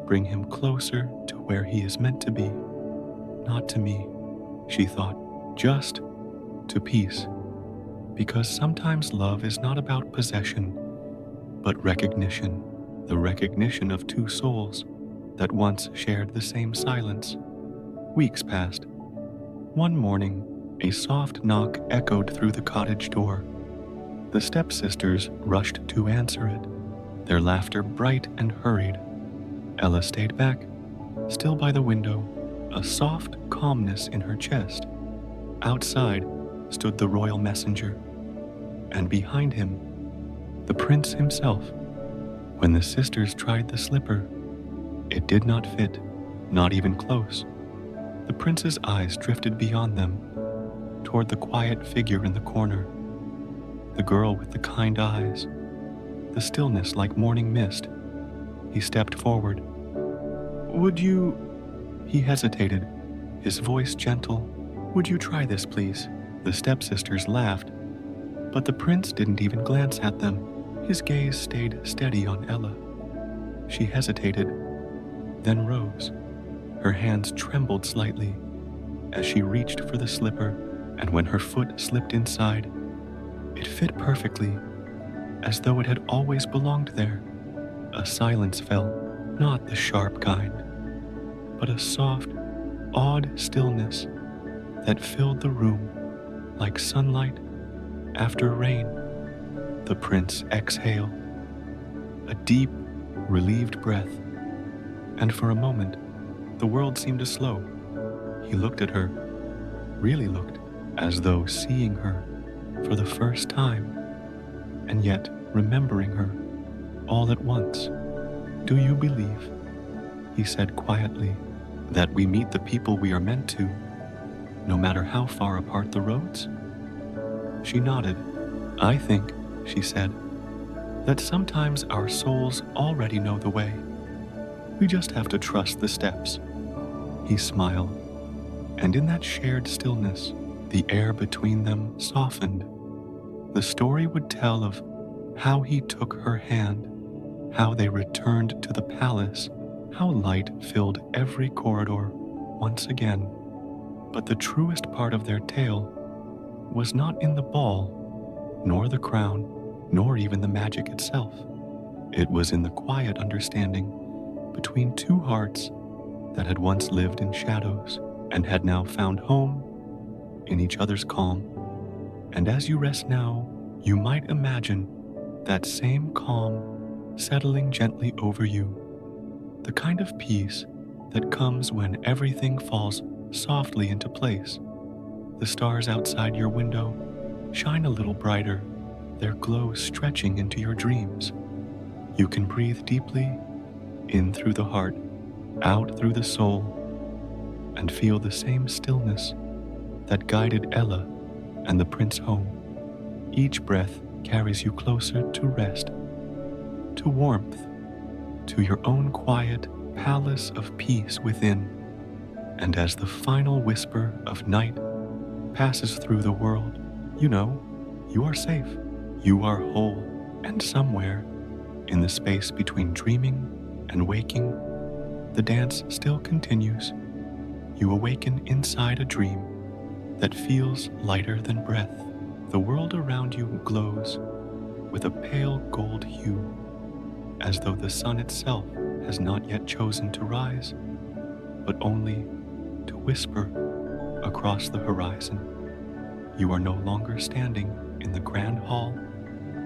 bring him closer to where he is meant to be. Not to me, she thought, just to peace. Because sometimes love is not about possession, but recognition, the recognition of two souls that once shared the same silence. Weeks passed. One morning, a soft knock echoed through the cottage door. The stepsisters rushed to answer it, their laughter bright and hurried. Ella stayed back, still by the window, a soft calmness in her chest. Outside stood the royal messenger, and behind him, the prince himself. When the sisters tried the slipper, it did not fit, not even close. The prince's eyes drifted beyond them, toward the quiet figure in the corner, the girl with the kind eyes, the stillness like morning mist. He stepped forward. "Would you—" He hesitated, his voice gentle. "Would you try this, please?" The stepsisters laughed, but the prince didn't even glance at them. His gaze stayed steady on Ella. She hesitated, then rose. Her hands trembled slightly as she reached for the slipper, and when her foot slipped inside, it fit perfectly, as though it had always belonged there. A silence fell, not the sharp kind, but a soft, awed stillness that filled the room like sunlight after rain. The prince exhaled, a deep, relieved breath, and for a moment, the world seemed to slow. He looked at her, really looked, as though seeing her for the first time, and yet remembering her all at once. "Do you believe," he said quietly, "that we meet the people we are meant to, no matter how far apart the roads?" She nodded. "I think," she said, "that sometimes our souls already know the way. We just have to trust the steps." He smiled, and in that shared stillness, the air between them softened. The story would tell of how he took her hand, how they returned to the palace, how light filled every corridor once again. But the truest part of their tale was not in the ball, nor the crown, nor even the magic itself. It was in the quiet understanding between two hearts that had once lived in shadows and had now found home in each other's calm. And as you rest now, you might imagine that same calm settling gently over you, the kind of peace that comes when everything falls softly into place. The stars outside your window shine a little brighter, their glow stretching into your dreams. You can breathe deeply, in through the heart, out through the soul, and feel the same stillness that guided Ella and the prince home. Each breath carries you closer to rest, to warmth, to your own quiet palace of peace within. And as the final whisper of night passes through the world, you know you are safe, you are whole, and somewhere in the space between dreaming and waking, the dance still continues. You awaken inside a dream that feels lighter than breath. The world around you glows with a pale gold hue, as though the sun itself has not yet chosen to rise, but only to whisper across the horizon. You are no longer standing in the grand hall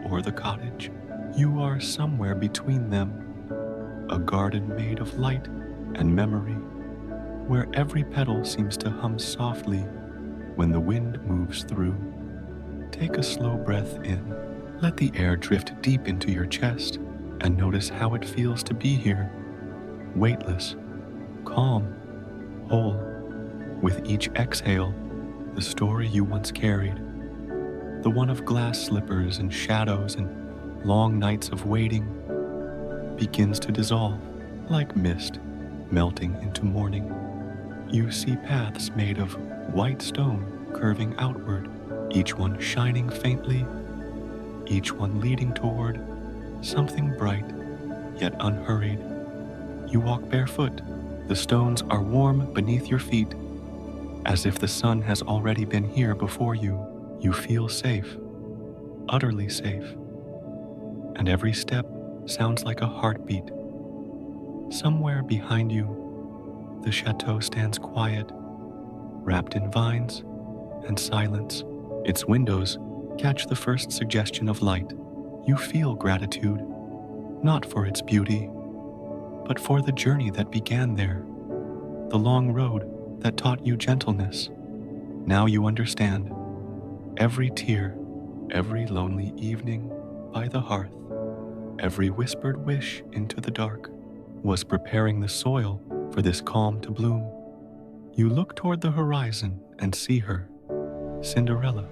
or the cottage. You are somewhere between them, a garden made of light and memory, where every petal seems to hum softly when the wind moves through. Take a slow breath in. Let the air drift deep into your chest and notice how it feels to be here, weightless, calm, whole. With each exhale, the story you once carried, the one of glass slippers and shadows and long nights of waiting, begins to dissolve like mist melting into morning. You see paths made of white stone curving outward, each one shining faintly, each one leading toward something bright yet unhurried. You walk barefoot. The stones are warm beneath your feet, as if the sun has already been here before you. You feel safe, utterly safe, and every step sounds like a heartbeat. Somewhere behind you, the chateau stands quiet, wrapped in vines and silence. Its windows catch the first suggestion of light. You feel gratitude, not for its beauty, but for the journey that began there, the long road that taught you gentleness. Now you understand. Every tear, every lonely evening by the hearth, every whispered wish into the dark was preparing the soil for this calm to bloom. You look toward the horizon and see her, Cinderella.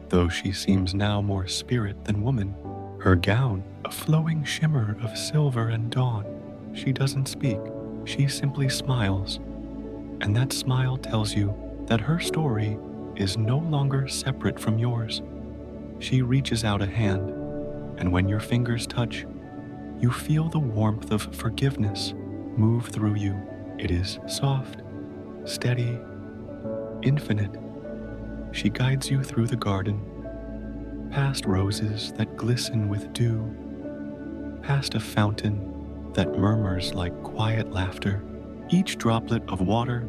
Though she seems now more spirit than woman, her gown a flowing shimmer of silver and dawn. She doesn't speak, she simply smiles, and that smile tells you that her story is no longer separate from yours. She reaches out a hand, and when your fingers touch, you feel the warmth of forgiveness move through you. It is soft, steady, infinite. She guides you through the garden, past roses that glisten with dew, past a fountain that murmurs like quiet laughter. Each droplet of water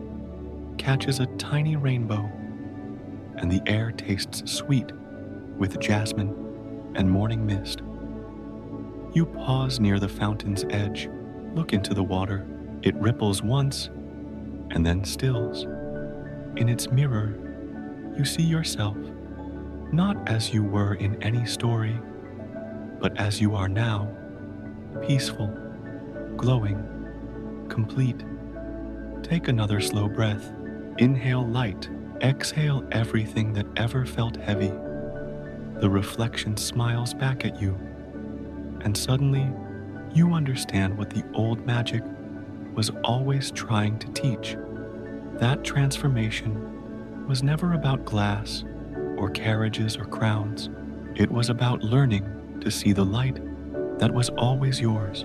catches a tiny rainbow, and the air tastes sweet with jasmine and morning mist. You pause near the fountain's edge, look into the water. It ripples once and then stills. In its mirror, you see yourself, not as you were in any story, but as you are now, peaceful, glowing, complete. Take another slow breath. Inhale light. Exhale everything that ever felt heavy. The reflection smiles back at you, and suddenly you understand what the old magic was always trying to teach. That transformation was never about glass or carriages or crowns. It was about learning to see the light that was always yours.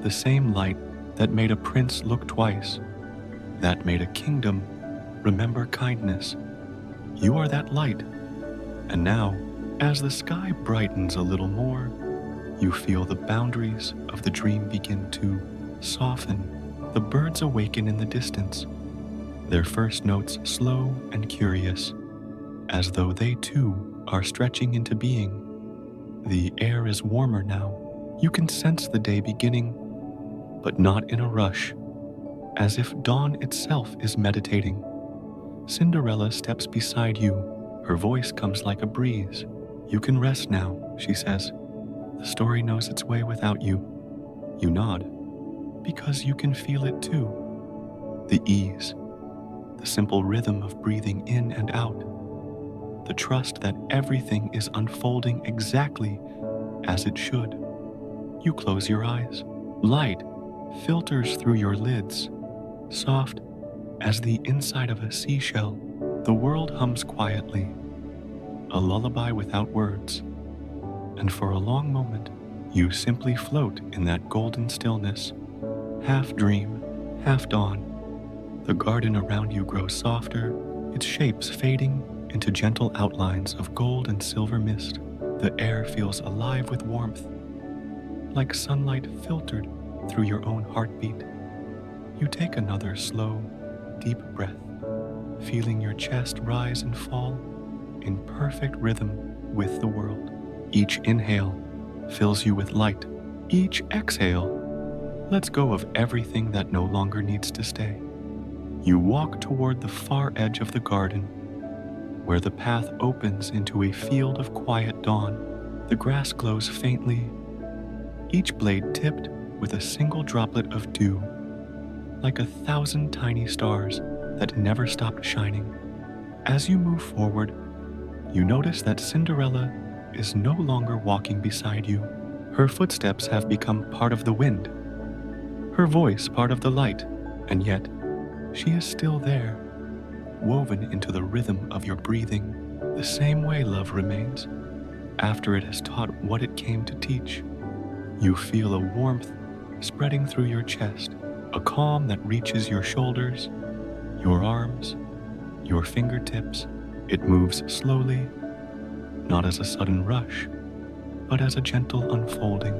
The same light that made a prince look twice, that made a kingdom remember kindness. You are that light. And now, as the sky brightens a little more, you feel the boundaries of the dream begin to soften. The birds awaken in the distance, their first notes slow and curious, as though they too are stretching into being. The air is warmer now. You can sense the day beginning, but not in a rush, as if dawn itself is meditating. Cinderella steps beside you. Her voice comes like a breeze. You can rest now, she says. The story knows its way without you. You nod, because you can feel it too. The ease, the simple rhythm of breathing in and out, the trust that everything is unfolding exactly as it should. You close your eyes. Light filters through your lids, soft as the inside of a seashell. The world hums quietly, a lullaby without words, and for a long moment, you simply float in that golden stillness, half dream, half dawn. The garden around you grows softer, its shapes fading into gentle outlines of gold and silver mist. The air feels alive with warmth, like sunlight filtered through your own heartbeat. You take another slow, deep breath, feeling your chest rise and fall in perfect rhythm with the world. Each inhale fills you with light. Each exhale lets go of everything that no longer needs to stay. You walk toward the far edge of the garden, where the path opens into a field of quiet dawn. The grass glows faintly, each blade tipped with a single droplet of dew, like 1,000 tiny stars that never stopped shining. As you move forward, you notice that Cinderella is no longer walking beside you. Her footsteps have become part of the wind, her voice part of the light, and yet she is still there, woven into the rhythm of your breathing. The same way love remains, after it has taught what it came to teach. You feel a warmth spreading through your chest, a calm that reaches your shoulders, your arms, your fingertips. It moves slowly, not as a sudden rush, but as a gentle unfolding.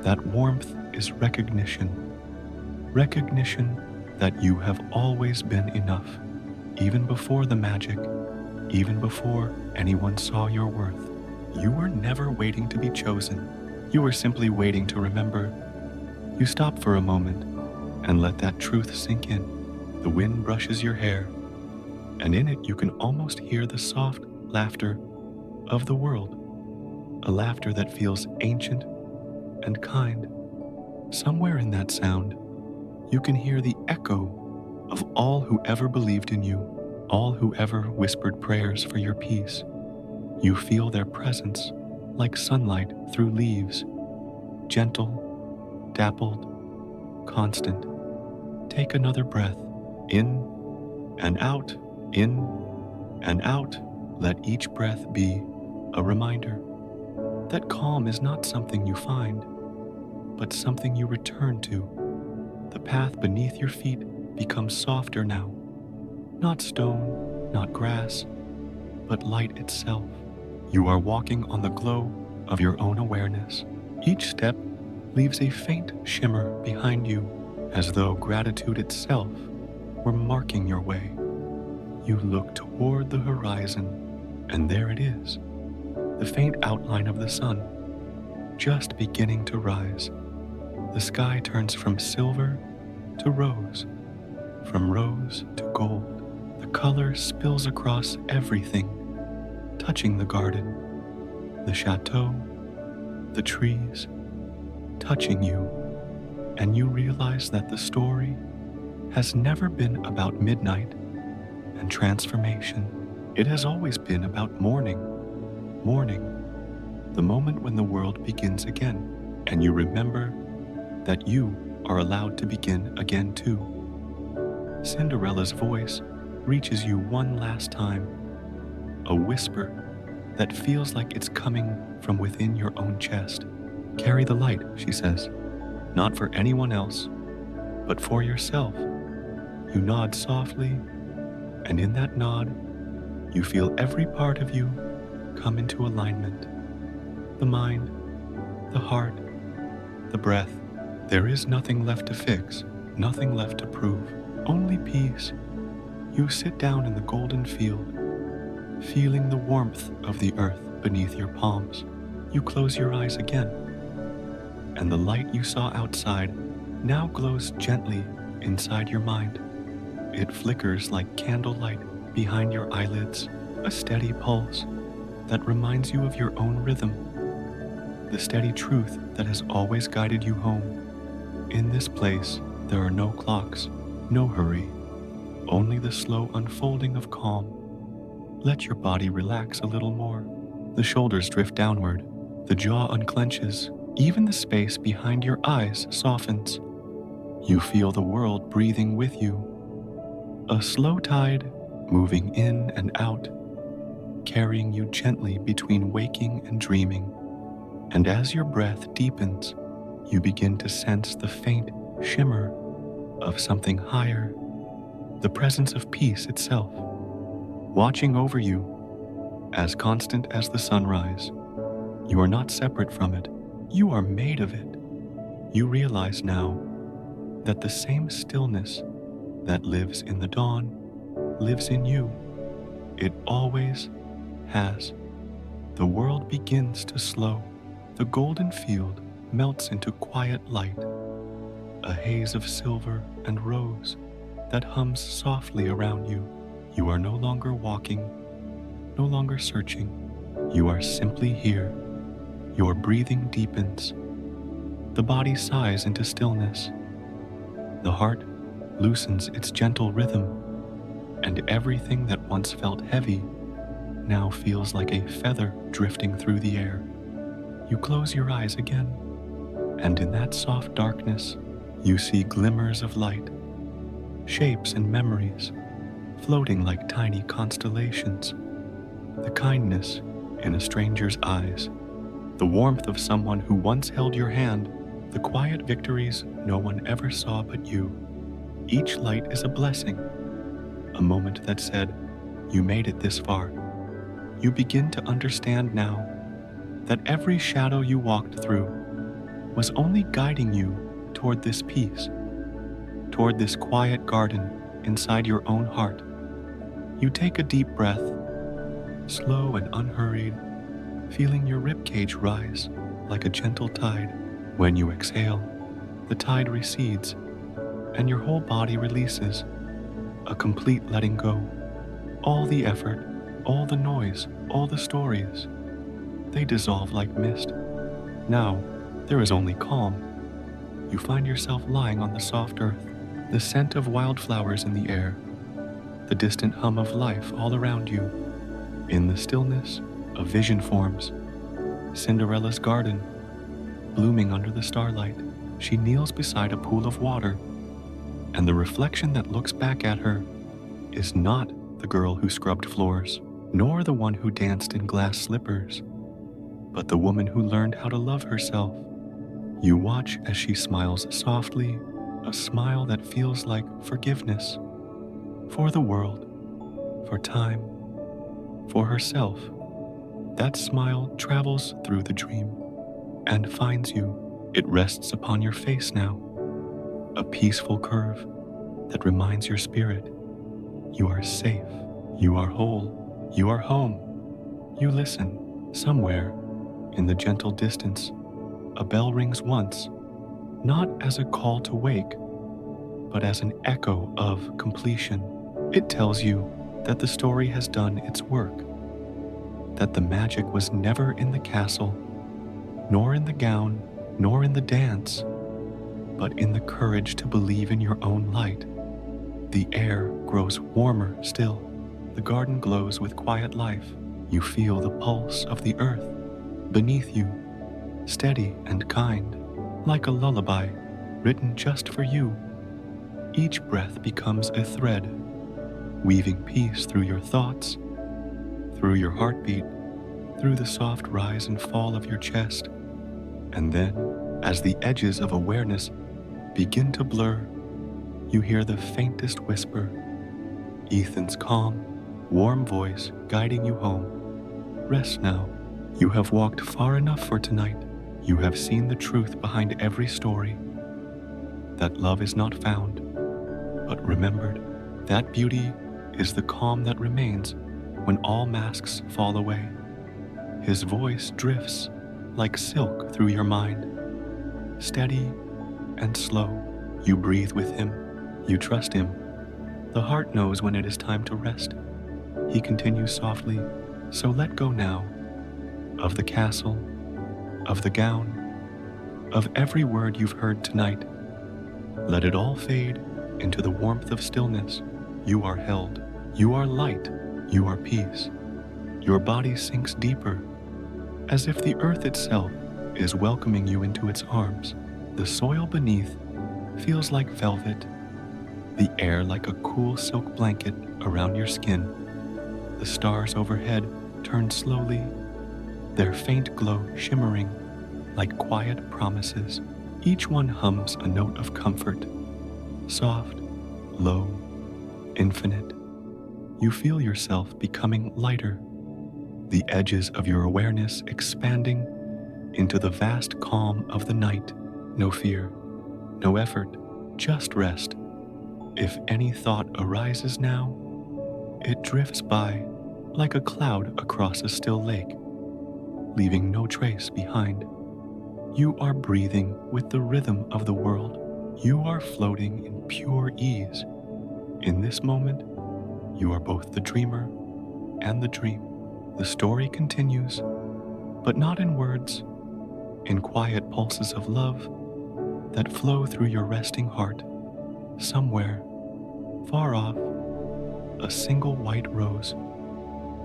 That warmth is recognition that you have always been enough, even before the magic, even before anyone saw your worth. You were never waiting to be chosen. You were simply waiting to remember. You stop for a moment and let that truth sink in. The wind brushes your hair, and in it you can almost hear the soft laughter of the world, a laughter that feels ancient and kind. Somewhere in that sound, you can hear the echo of all who ever believed in you, all who ever whispered prayers for your peace. You feel their presence like sunlight through leaves, gentle, dappled, constant. Take another breath, in and out, in and out. Let each breath be a reminder that calm is not something you find, but something you return to. The path beneath your feet becomes softer now, not stone, not grass, but light itself. You are walking on the glow of your own awareness. Each step leaves a faint shimmer behind you, as though gratitude itself were marking your way. You look toward the horizon, and there it is, the faint outline of the sun, just beginning to rise. The sky turns from silver to rose, from rose to gold. The color spills across everything, touching the garden, the chateau, the trees, touching you, and you realize that the story has never been about midnight and transformation. It has always been about morning, the moment when the world begins again, and you remember that you are allowed to begin again too. Cinderella's voice reaches you one last time, a whisper that feels like it's coming from within your own chest. Carry the light, she says, not for anyone else, but for yourself. You nod softly, and in that nod, you feel every part of you come into alignment. The mind, the heart, the breath. There is nothing left to fix, nothing left to prove, only peace. You sit down in the golden field, feeling the warmth of the earth beneath your palms. You close your eyes again, and the light you saw outside now glows gently inside your mind. It flickers like candlelight behind your eyelids, a steady pulse that reminds you of your own rhythm, the steady truth that has always guided you home. In this place, there are no clocks, no hurry, only the slow unfolding of calm. Let your body relax a little more. The shoulders drift downward, the jaw unclenches, even the space behind your eyes softens. You feel the world breathing with you, a slow tide moving in and out, carrying you gently between waking and dreaming. And as your breath deepens, you begin to sense the faint shimmer of something higher, the presence of peace itself, watching over you, as constant as the sunrise. You are not separate from it. You are made of it. You realize now that the same stillness that lives in the dawn lives in you. It always has. The world begins to slow. The golden field melts into quiet light, a haze of silver and rose that hums softly around you. You are no longer walking, no longer searching. You are simply here. Your breathing deepens. The body sighs into stillness. The heart loosens its gentle rhythm, and everything that once felt heavy now feels like a feather drifting through the air. You close your eyes again, and in that soft darkness, you see glimmers of light, shapes and memories, floating like tiny constellations. The kindness in a stranger's eyes, the warmth of someone who once held your hand, the quiet victories no one ever saw but you. Each light is a blessing, a moment that said, you made it this far. You begin to understand now that every shadow you walked through was only guiding you toward this peace, toward this quiet garden inside your own heart. You take a deep breath, slow and unhurried, feeling your ribcage rise like a gentle tide. When you exhale, the tide recedes and your whole body releases, a complete letting go. All the effort, all the noise, all the stories, they dissolve like mist. Now, there is only calm. You find yourself lying on the soft earth, the scent of wildflowers in the air, the distant hum of life all around you. In the stillness, a vision forms. Cinderella's garden, blooming under the starlight. She kneels beside a pool of water, and the reflection that looks back at her is not the girl who scrubbed floors, nor the one who danced in glass slippers, but the woman who learned how to love herself. You watch as she smiles softly, a smile that feels like forgiveness for the world, for time, for herself. That smile travels through the dream and finds you. It rests upon your face now, a peaceful curve that reminds your spirit you are safe, you are whole, you are home. You listen. Somewhere in the gentle distance, a bell rings once, not as a call to wake, but as an echo of completion. It tells you that the story has done its work, that the magic was never in the castle, nor in the gown, nor in the dance, but in the courage to believe in your own light. The air grows warmer still. The garden glows with quiet life. You feel the pulse of the earth beneath you, steady and kind, like a lullaby written just for you. Each breath becomes a thread, weaving peace through your thoughts, through your heartbeat, through the soft rise and fall of your chest. And then, as the edges of awareness begin to blur, you hear the faintest whisper, Ethan's calm, warm voice guiding you home. Rest now. You have walked far enough for tonight. You have seen the truth behind every story, that love is not found, but remembered. That beauty is the calm that remains when all masks fall away. His voice drifts like silk through your mind, steady and slow. You breathe with him. You trust him. The heart knows when it is time to rest. He continues softly, so let go now of the castle, of the gown, of every word you've heard tonight. Let it all fade into the warmth of stillness. You are held. You are light. You are peace. Your body sinks deeper, as if the earth itself is welcoming you into its arms. The soil beneath feels like velvet, the air like a cool silk blanket around your skin. The stars overhead turn slowly, their faint glow shimmering like quiet promises. Each one hums a note of comfort, soft, low, infinite. You feel yourself becoming lighter, the edges of your awareness expanding into the vast calm of the night. No fear, no effort, just rest. If any thought arises now, it drifts by like a cloud across a still lake, leaving no trace behind. You are breathing with the rhythm of the world. You are floating in pure ease. In this moment, you are both the dreamer and the dream. The story continues, but not in words, in quiet pulses of love that flow through your resting heart. Somewhere, far off, a single white rose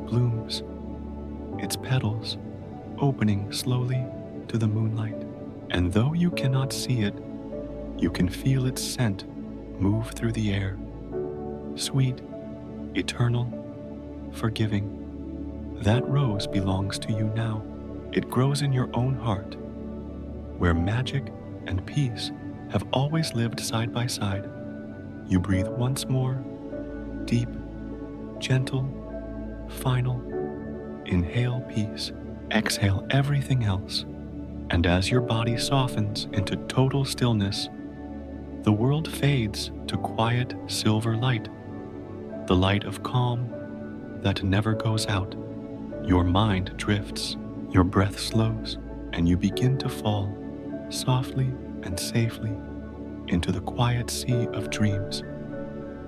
blooms, its petals opening slowly to the moonlight. And though you cannot see it, you can feel its scent move through the air. Sweet, eternal, forgiving. That rose belongs to you now. It grows in your own heart, where magic and peace have always lived side by side. You breathe once more, deep, gentle, final. Inhale peace, exhale everything else. And as your body softens into total stillness, the world fades to quiet silver light, the light of calm that never goes out. Your mind drifts, your breath slows, and you begin to fall, softly and safely, into the quiet sea of dreams.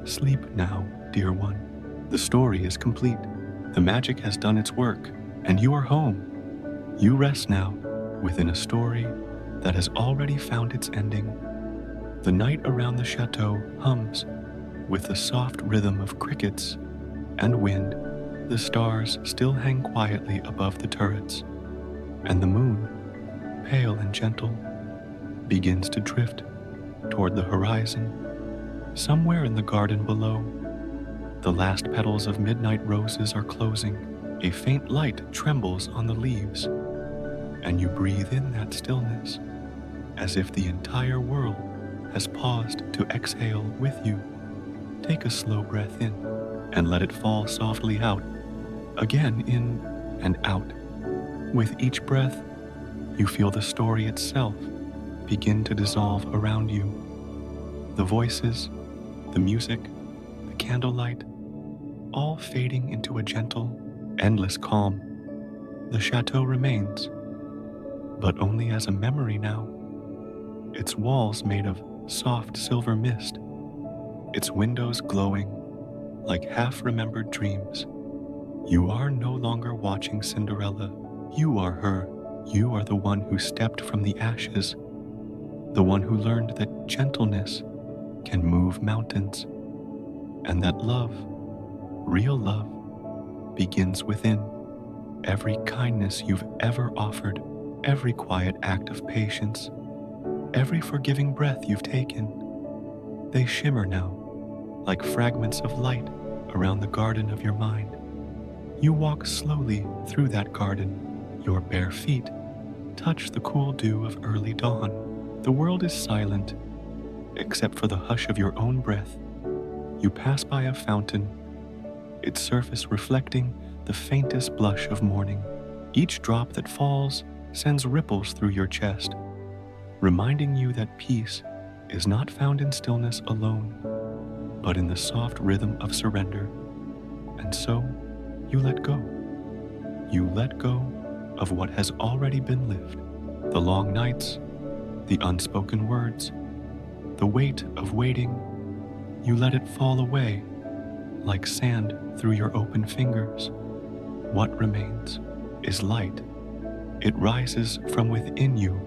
Sleep now, dear one. The story is complete. The magic has done its work, and you are home. You rest now within a story that has already found its ending. The night around the chateau hums with the soft rhythm of crickets and wind. The stars still hang quietly above the turrets, and the moon, pale and gentle, begins to drift toward the horizon. Somewhere in the garden below, the last petals of midnight roses are closing. A faint light trembles on the leaves, and you breathe in that stillness, as if the entire world has paused to exhale with you. Take a slow breath in, and let it fall softly out. Again in and out. With each breath, you feel the story itself begin to dissolve around you. The voices, the music, the candlelight, all fading into a gentle, endless calm. The chateau remains, but only as a memory now. Its walls made of soft silver mist, its windows glowing like half-remembered dreams. You are no longer watching Cinderella. You are her. You are the one who stepped from the ashes, the one who learned that gentleness can move mountains, and that love, real love, begins within. Every kindness you've ever offered, every quiet act of patience, every forgiving breath you've taken, they shimmer now like fragments of light around the garden of your mind. You walk slowly through that garden. Your bare feet touch the cool dew of early dawn. The world is silent, except for the hush of your own breath. You pass by a fountain, its surface reflecting the faintest blush of morning. Each drop that falls sends ripples through your chest, reminding you that peace is not found in stillness alone, but in the soft rhythm of surrender. And so, you let go. You let go of what has already been lived. The long nights, the unspoken words, the weight of waiting, you let it fall away like sand through your open fingers. What remains is light. It rises from within you,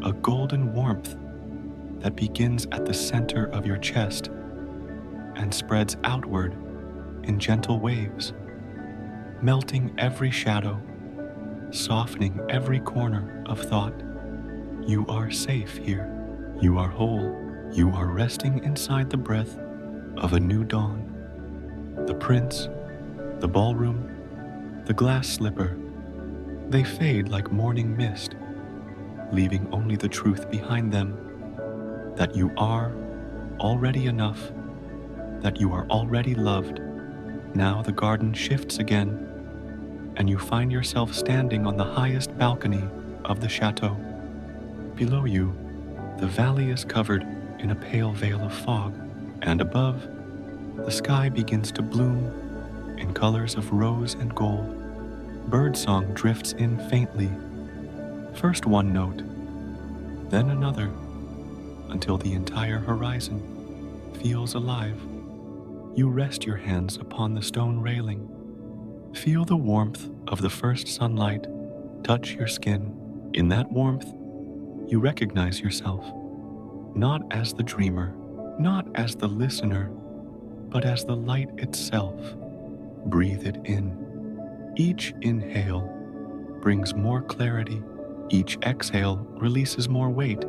a golden warmth that begins at the center of your chest and spreads outward in gentle waves, melting every shadow, softening every corner of thought. You are safe here. You are whole. You are resting inside the breath of a new dawn. The prince, the ballroom, the glass slipper, they fade like morning mist, leaving only the truth behind them, that you are already enough, that you are already loved. Now the garden shifts again, and you find yourself standing on the highest balcony of the chateau. Below you, the valley is covered in a pale veil of fog, and above, the sky begins to bloom in colors of rose and gold. Birdsong drifts in faintly, first one note, then another, until the entire horizon feels alive. You rest your hands upon the stone railing. Feel the warmth of the first sunlight touch your skin. In that warmth, you recognize yourself, not as the dreamer, not as the listener, but as the light itself. Breathe it in. Each inhale brings more clarity. Each exhale releases more weight.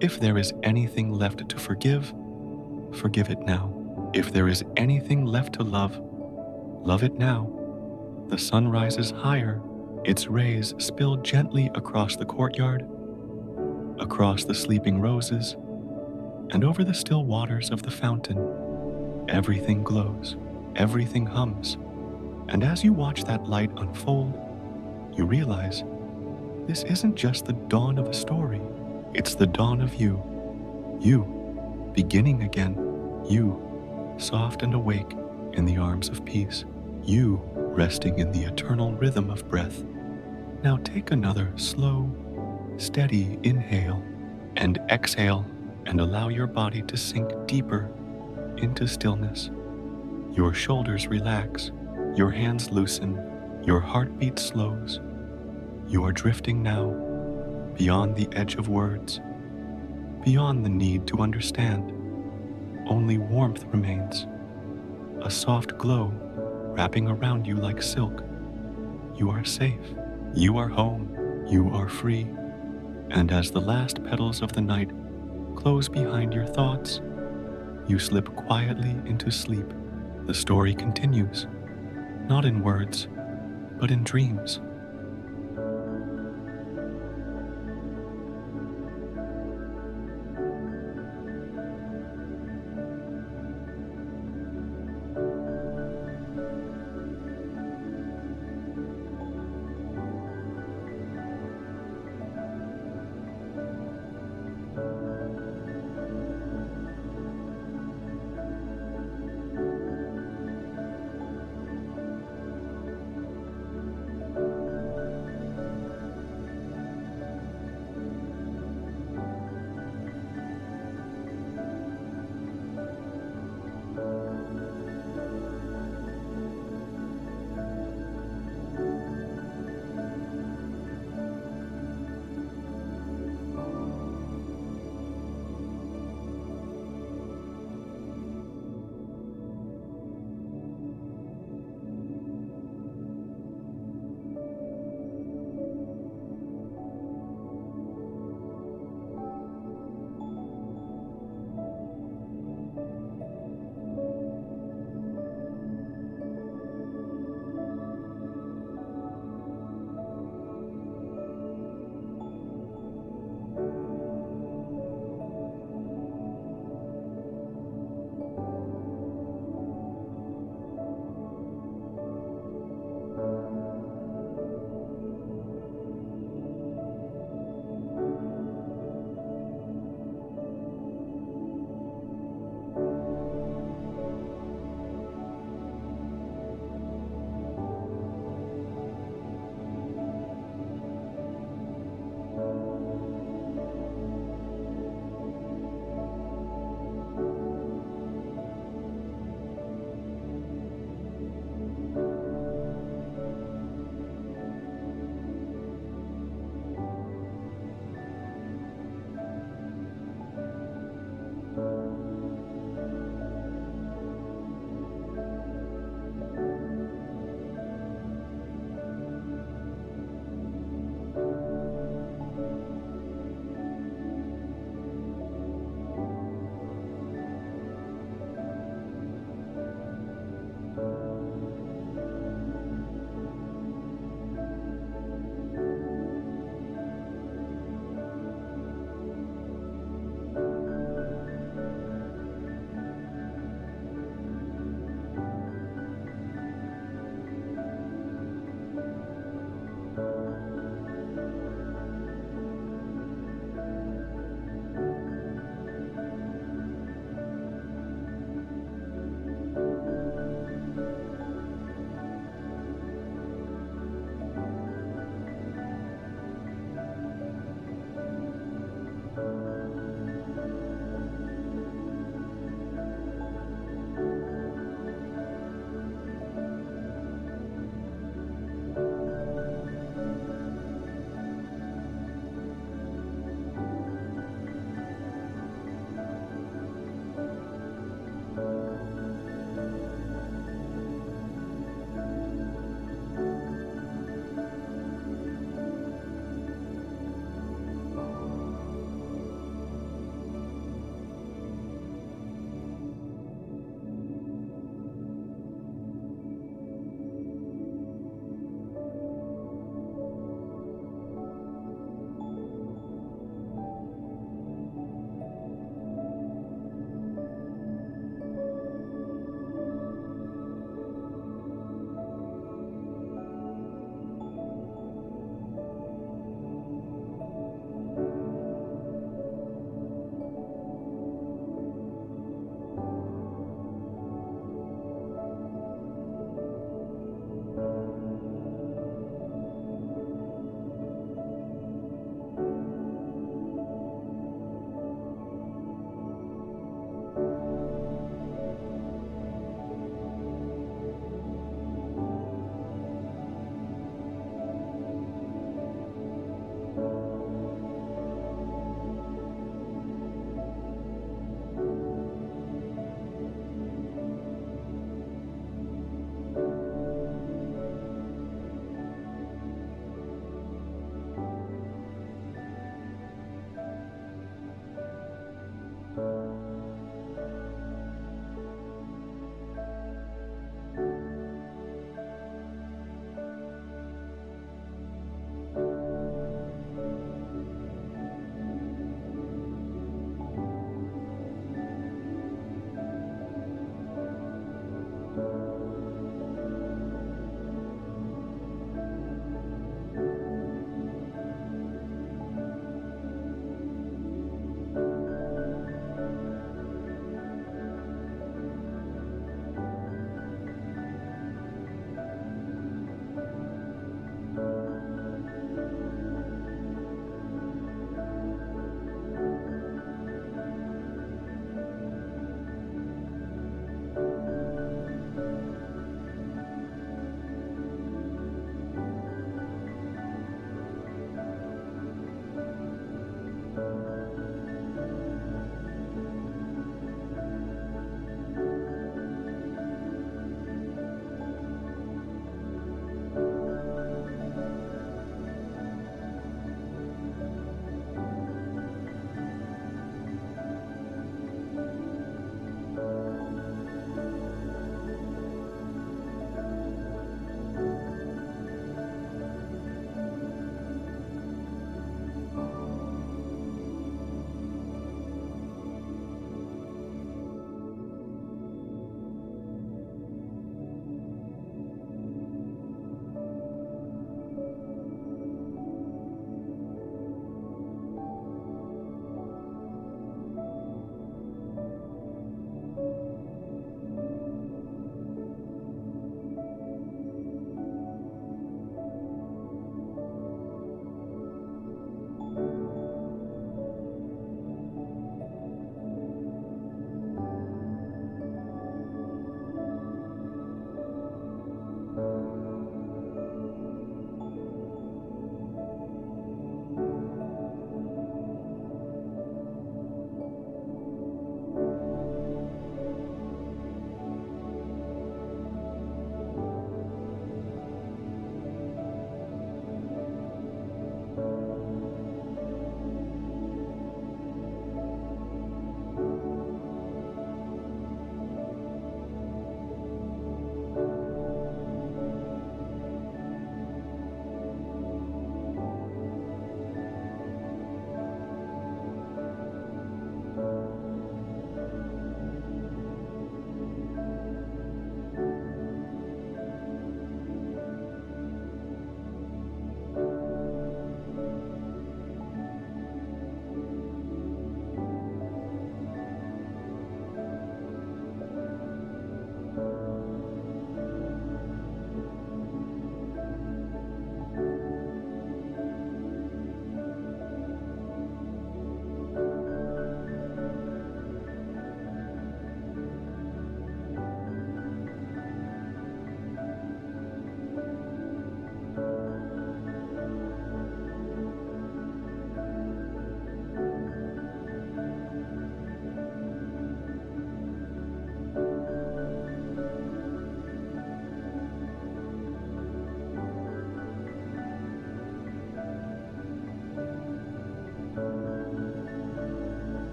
If there is anything left to forgive, forgive it now. If there is anything left to love, love it now. The sun rises higher. Its rays spill gently across the courtyard, across the sleeping roses, and over the still waters of the fountain. Everything glows, everything hums, and as you watch that light unfold, you realize this isn't just the dawn of a story, it's the dawn of you. You, beginning again, you, soft and awake in the arms of peace. you resting in the eternal rhythm of breath. Now take another slow, steady inhale and exhale and allow your body to sink deeper into stillness. Your shoulders relax, your hands loosen, your heartbeat slows. You are drifting now beyond the edge of words, beyond the need to understand. Only warmth remains, a soft glow wrapping around you like silk. You are safe, you are home, you are free. And as the last petals of the night close behind your thoughts, you slip quietly into sleep. The story continues, not in words, but in dreams.